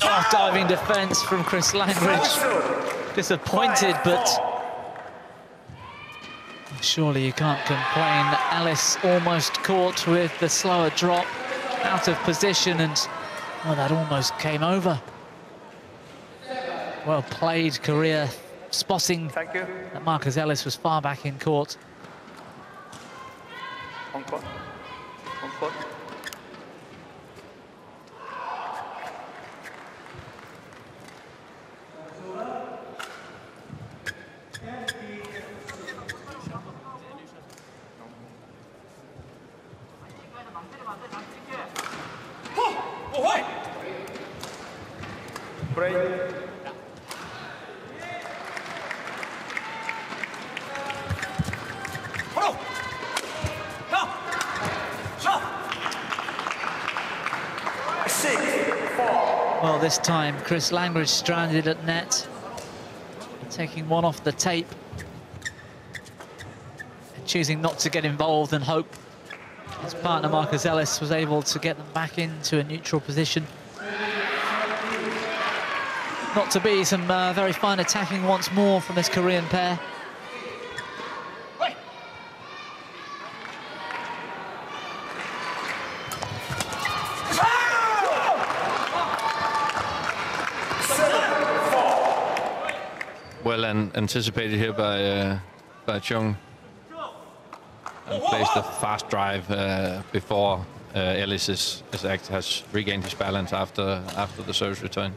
Oh, diving defense from Chris Langridge. Disappointed, but surely you can't complain. Ellis almost caught with the slower drop, out of position, and well, that almost came over. Well played, Korea, spotting that Marcus Ellis was far back in court. On court. On court. Break. Well, this time, Chris Langridge stranded at net, taking one off the tape, choosing not to get involved and hope his partner, Marcus Ellis, was able to get them back into a neutral position. Not to be some very fine attacking once more from this Korean pair. Well anticipated here by Chung, and plays the fast drive before Ellis has regained his balance after the service return.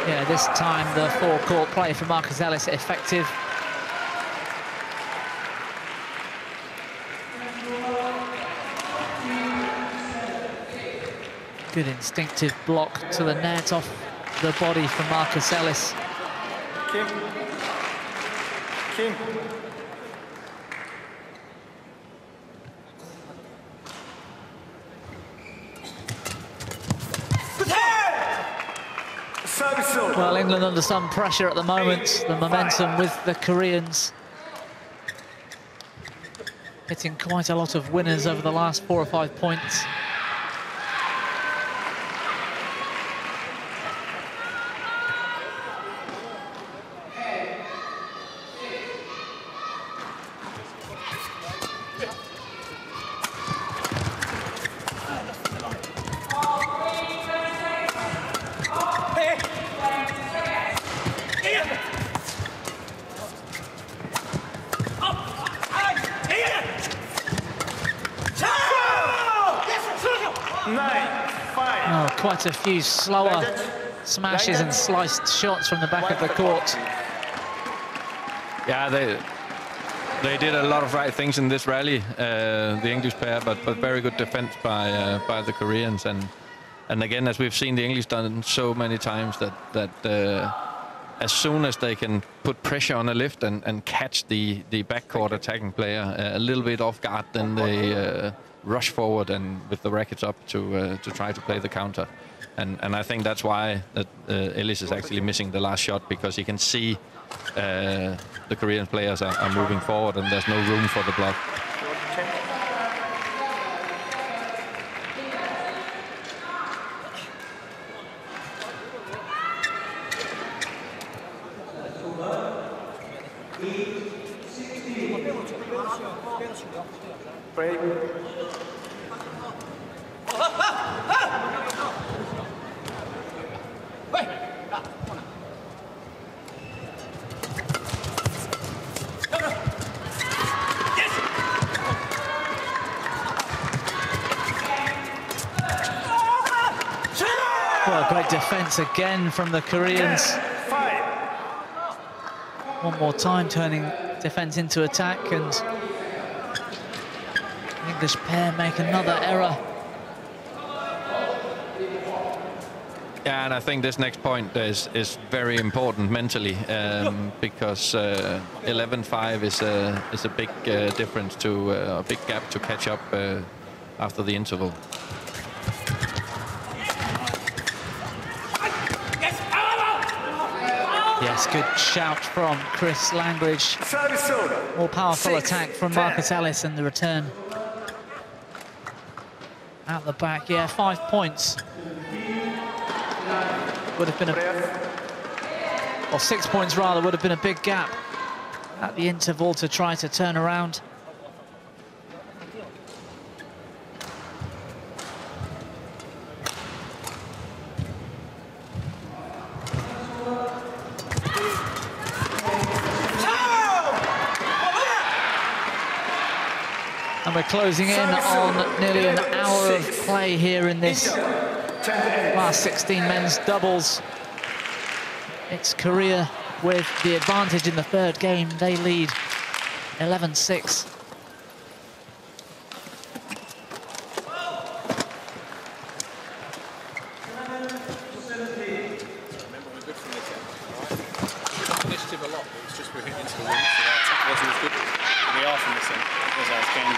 Yeah, this time the four-court play for Marcus Ellis effective. Good instinctive block to the net off the body from Marcus Ellis. Kim. Well, England under some pressure at the moment. The momentum with the Koreans hitting quite a lot of winners over the last 4 or 5 points. Quite a few slower smashes and sliced shots from the back of the court. Yeah, they did a lot of right things in this rally, the English pair, but very good defense by the Koreans. And again, as we've seen the English done so many times, that as soon as they can put pressure on a lift and catch the backcourt attacking player a little bit off guard, then they rush forward and with the rackets up to try to play the counter. And I think that's why Ellis is actually missing the last shot, because he can see the Korean players are moving forward and there's no room for the block. Well, great defense again from the Koreans. One more time, turning defense into attack, and the English pair make another error. Yeah, and I think this next point is very important mentally, because 11-5 is a big difference to a big gap to catch up after the interval. Yes, good shout from Chris Langridge. More powerful attack from Marcus Ellis, and the return out the back. Yeah, 5 points. Would have been or 6 points rather, would have been a big gap at the interval to try to turn around. And we're closing in on nearly an hour of play here in this last 16 men's doubles. It's Korea with the advantage in the third game. They lead 11-6. Initiative a lot. It was just we hit into the wind, so our attack wasn't as good. We are from this end. As our game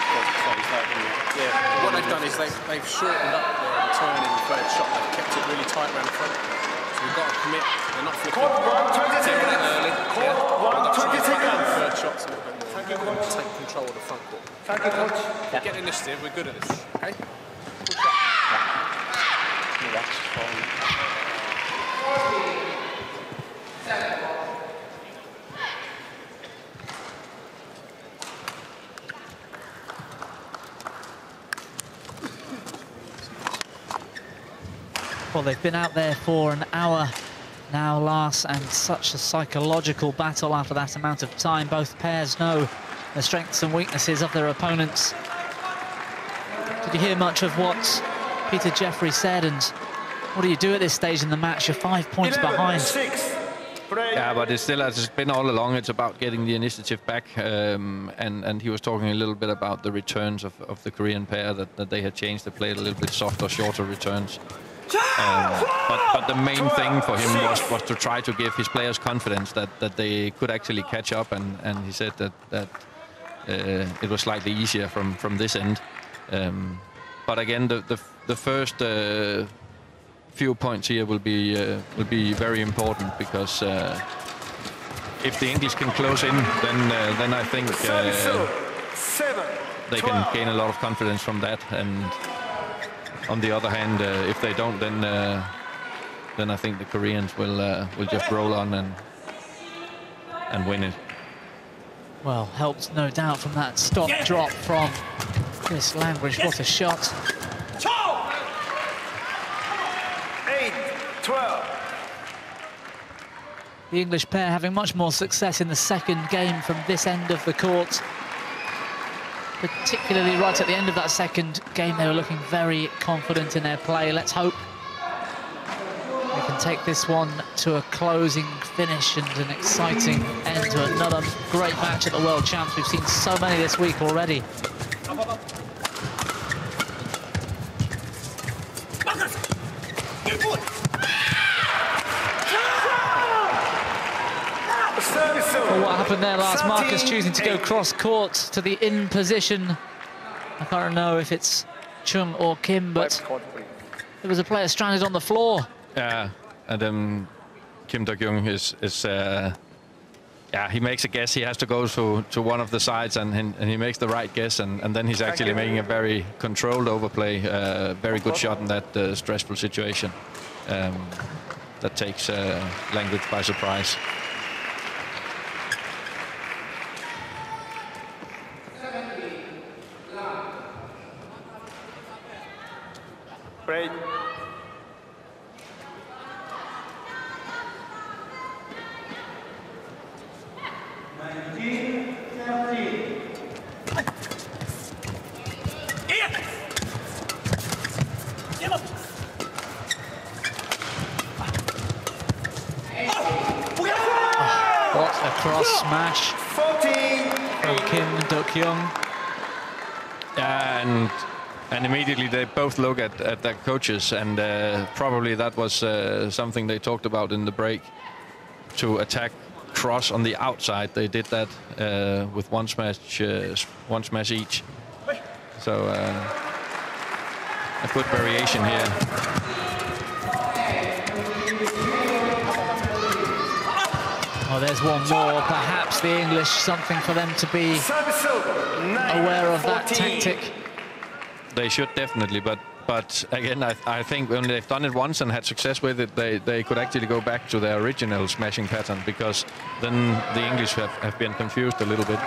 yeah. What they've done is they've shortened up their return in the third shot. They've kept it really tight around the front. So we've got to commit. They're not flicking. They're in early. We've got to try and fight the third shots a little bit more. And take control of the front court. Thank you, coach. Get initiative. We're good at this. Okay. Well, they've been out there for an hour now, Lars, and such a psychological battle after that amount of time. Both pairs know the strengths and weaknesses of their opponents. Did you hear much of what Peter Jeffrey said, and what do you do at this stage in the match? You're 5 points behind. Yeah, but it's still, as it's been all along, it's about getting the initiative back. And he was talking a little bit about the returns of the Korean pair, that they had changed. They played a little bit softer, shorter returns. But the main thing for him was to try to give his players confidence that they could actually catch up. And he said that it was slightly easier from this end. But again, the first few points here will be very important, because if the English can close in, then I think they can gain a lot of confidence from that. And on the other hand, if they don't, then I think the Koreans will just roll on and win it. Well, helped no doubt from that stop drop from Chris Langridge. What a shot. 8-12. The English pair having much more success in the second game from this end of the court. Particularly right at the end of that second game, they were looking very confident in their play. Let's hope they can take this one to a closing finish and an exciting end to another great match at the World Champs. We've seen so many this week already. Well, what happened there, Lars? Marcus choosing to go cross-court to the in position. I can't know if it's Chung or Kim, but there was a player stranded on the floor. Yeah, and Kim Dukyoung is yeah, he makes a guess. He has to go to one of the sides, and he makes the right guess, and then he's actually making a very controlled overplay, very good shot in that stressful situation. That takes Langridge by surprise. Break. What a cross smash from Kim Dukyoung. And immediately they both look at their coaches, and probably that was something they talked about in the break, to attack cross on the outside. They did that with one smash each. So a good variation here. Oh, there's one more. Perhaps the English, something for them to be aware of that tactic. They should definitely, but again, I think when they've done it once and had success with it, they could actually go back to their original smashing pattern, because then the English have been confused a little bit.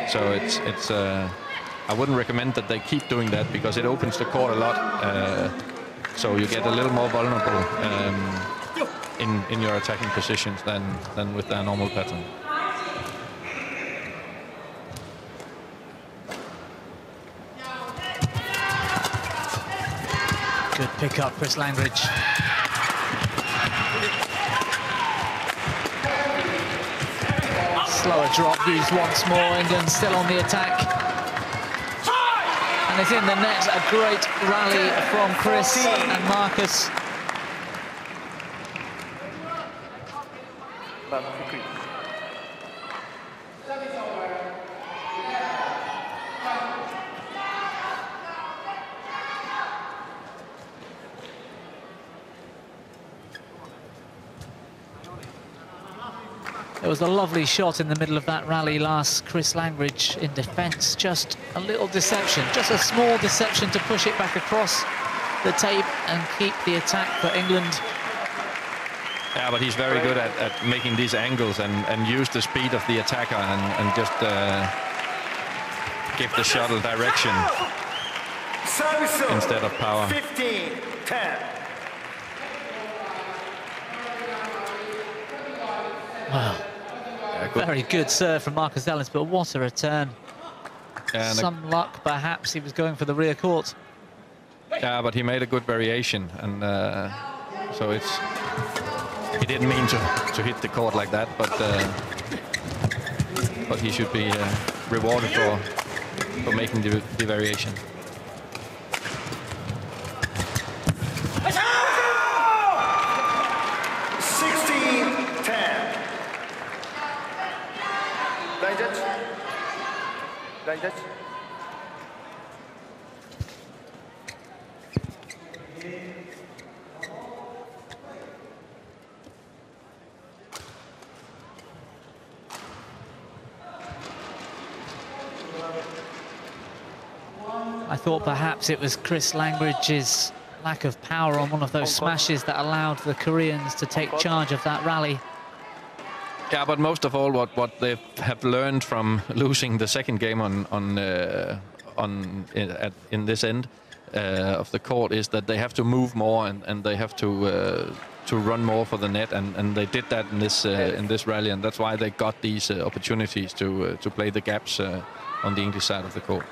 So it's I wouldn't recommend that they keep doing that, because it opens the court a lot. So you get a little more vulnerable in your attacking positions than with their normal pattern. Good pick up, Chris Langridge. Slower drop used once more. England still on the attack. And it's in the net. A great rally from Chris and Marcus. It was a lovely shot in the middle of that rally last, Chris Langridge in defence. Just a little deception, just a small deception to push it back across the tape and keep the attack for England. Yeah, but he's very good at making these angles and use the speed of the attacker and just give the shuttle direction instead of power. 15-10. Wow. Yeah, Very good serve from Marcus Ellis, but what a return. And some luck, perhaps. He was going for the rear court. Yeah, but he made a good variation, and so it's. He didn't mean to hit the court like that, but he should be rewarded for making the variation. I thought perhaps it was Chris Langridge's lack of power on one of those smashes that allowed the Koreans to take charge of that rally. Yeah, but most of all, what they have learned from losing the second game in this end of the court is that they have to move more and they have to run more for the net, and they did that in this rally, and that's why they got these opportunities to play the gaps on the English side of the court.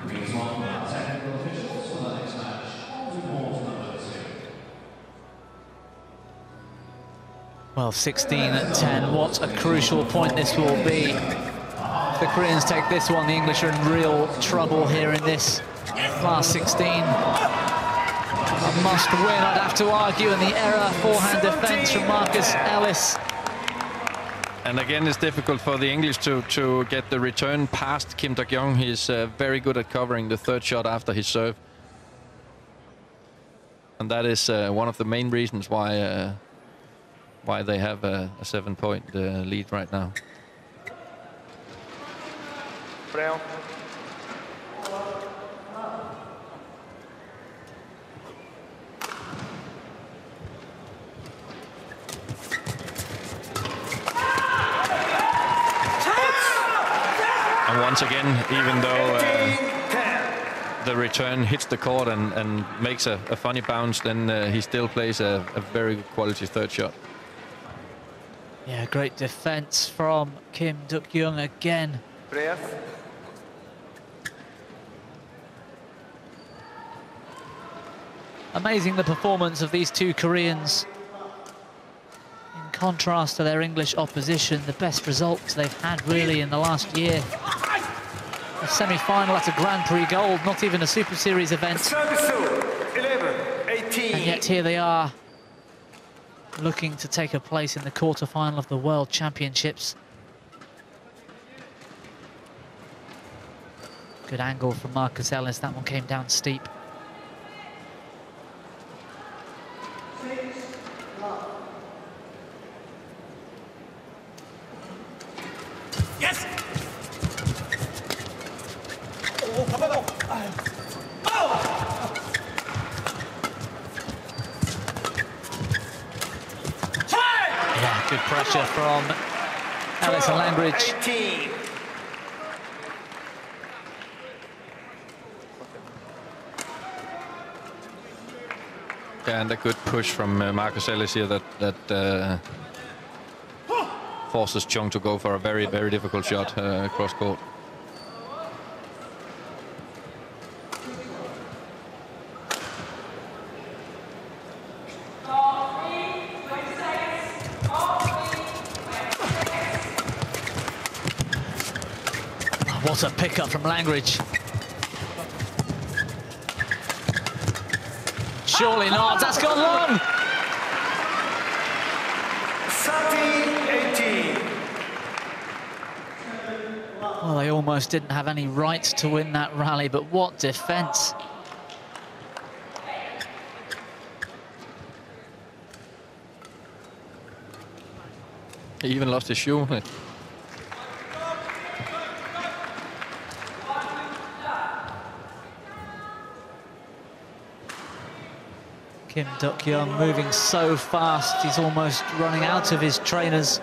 Well, 16-10, what a crucial point this will be. If the Koreans take this one, the English are in real trouble here in this last 16. A must win, I'd have to argue, in the error forehand defence from Marcus Ellis. And again, it's difficult for the English to get the return past Kim Dukyoung. He's very good at covering the third shot after his serve. And that is one of the main reasons why they have a 7-point lead right now. Brown. And once again, even though the return hits the court and makes a funny bounce, then he still plays a very good quality third shot. Yeah, great defence from Kim Dukyoung again. Amazing the performance of these two Koreans. In contrast to their English opposition, the best results they've had really in the last year. A semi-final at a Grand Prix Gold, not even a Super Series event. 11-18. And yet here they are, looking to take a place in the quarter-final of the World Championships. Good angle from Marcus Ellis. That one came down steep. Yes. Yeah, good pressure from Ellis and Langridge. 18. Yeah, and a good push from Marcus Ellis here that forces Chung to go for a very, very difficult shot across court. What a pickup from Langridge. Surely not, that's gone long! 13-18. Well, they almost didn't have any right to win that rally, but what defence. He even lost his shoe. Kim Dukyoung moving so fast, he's almost running out of his trainers.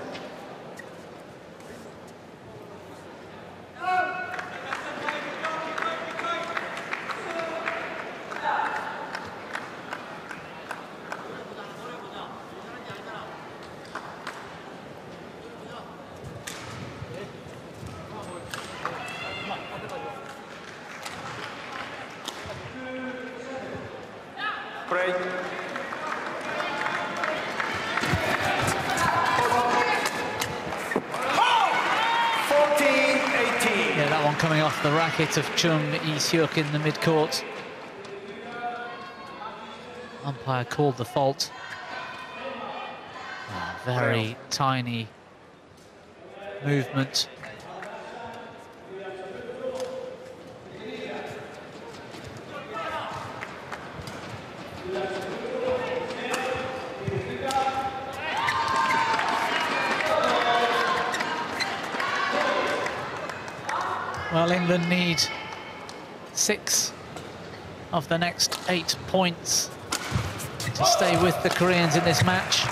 Break. Yeah, that one coming off the racket of Chung Seok in the mid-court. Umpire called the fault. Very tiny movement. Well, England need 6 of the next 8 points to stay with the Koreans in this match.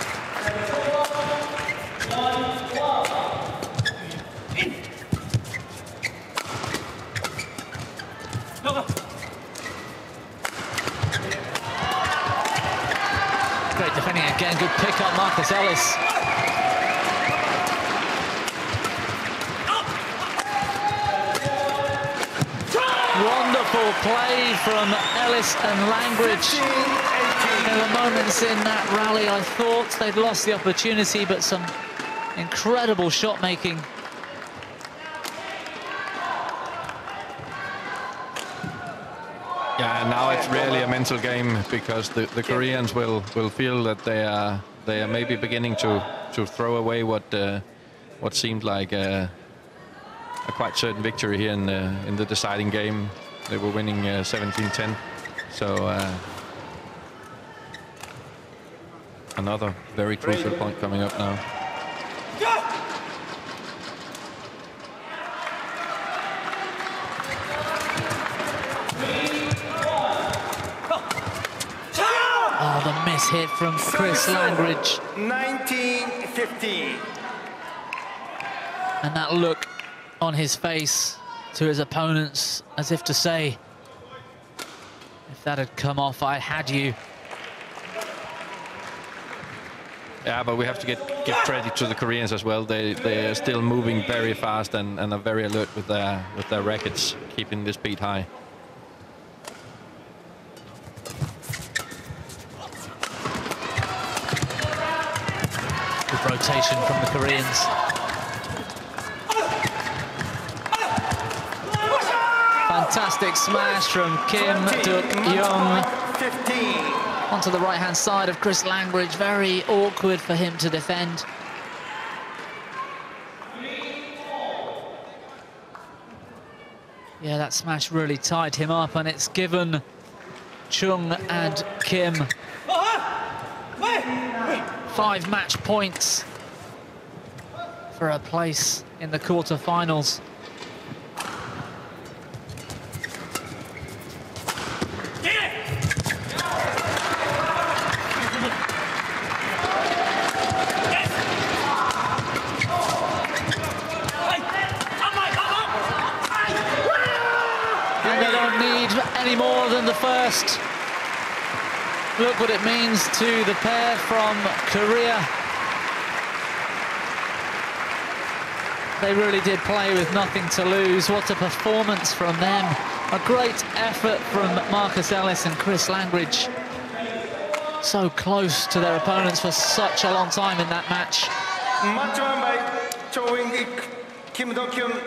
Great defending again, good pick up, Marcus Ellis. Wonderful play from Ellis and Langridge. There were moments in that rally I thought they'd lost the opportunity, but some incredible shot making. Yeah, now it's really a mental game, because the Koreans will feel that they are maybe beginning to throw away what seemed like a quite certain victory here in the deciding game. They were winning 17-10, so another very crucial point coming up now. Oh, the miss hit from Chris Langridge. 19-15. And that look on his face to his opponents, as if to say, if that had come off, I had you. Yeah, but we have to give credit to the Koreans as well. They are still moving very fast and are very alert with their rackets, keeping the speed high. Good rotation from the Koreans. Fantastic smash from Kim Dukyoung. Onto the right-hand side of Chris Langridge. Very awkward for him to defend. Yeah, that smash really tied him up, and it's given Chung and Kim 5 match points for a place in the quarter-finals. Any more than the first. Look what it means to the pair from Korea. They really did play with nothing to lose. What a performance from them. A great effort from Marcus Ellis and Chris Langridge. So close to their opponents for such a long time in that match. Match won by Kim Dukyoung.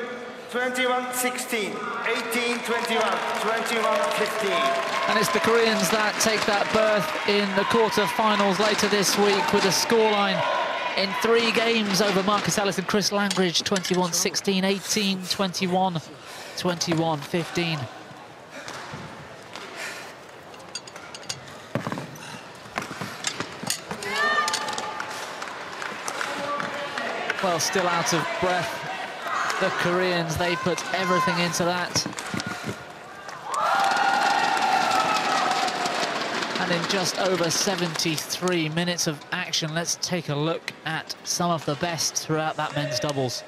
21-16, 18-21, 21-15. And it's the Koreans that take that berth in the quarter-finals later this week with a scoreline in 3 games over Marcus Ellis and Chris Langridge, 21-16, 18-21, 21-15. Well, still out of breath, the Koreans, they put everything into that. And in just over 73 minutes of action, let's take a look at some of the best throughout that men's doubles.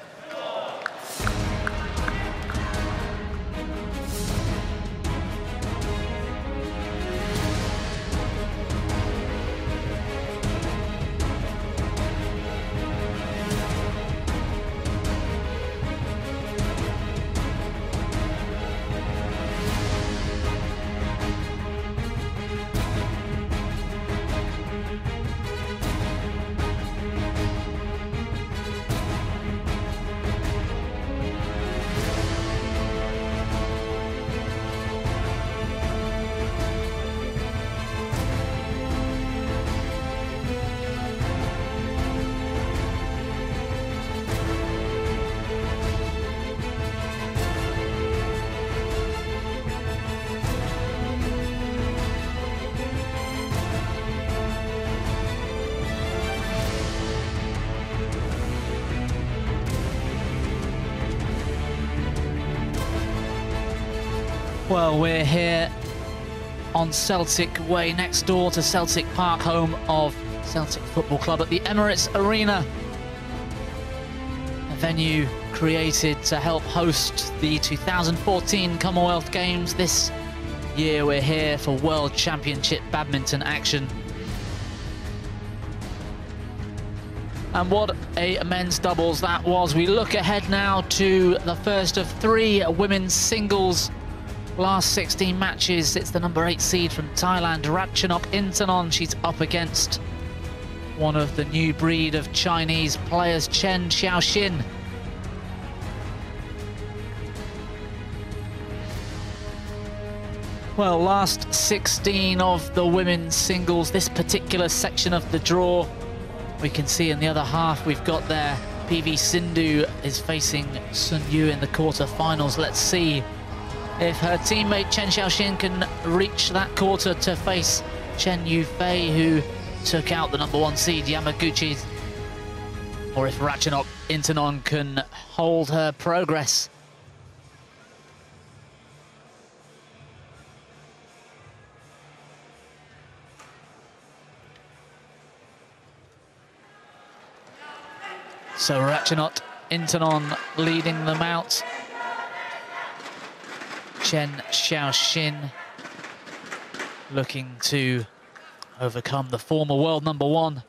Well, we're here on Celtic Way, next door to Celtic Park, home of Celtic Football Club at the Emirates Arena. A venue created to help host the 2014 Commonwealth Games. This year we're here for World Championship badminton action. And what a men's doubles that was. We look ahead now to the first of 3 women's singles. Last 16 matches, it's the number 8 seed from Thailand, Ratchanok Intanon. She's up against one of the new breed of Chinese players, Chen Xiaoxin. Well, last 16 of the women's singles, this particular section of the draw, we can see in the other half we've got there PV Sindhu is facing Sun Yu in the quarter-finals. Let's see if her teammate Chen Xiaoxin can reach that quarter to face Chen Yufei, who took out the number 1 seed Yamaguchi, or if Ratchanok Intanon can hold her progress. So Ratchanok Intanon leading them out. Chen Xiaoxin looking to overcome the former world number 1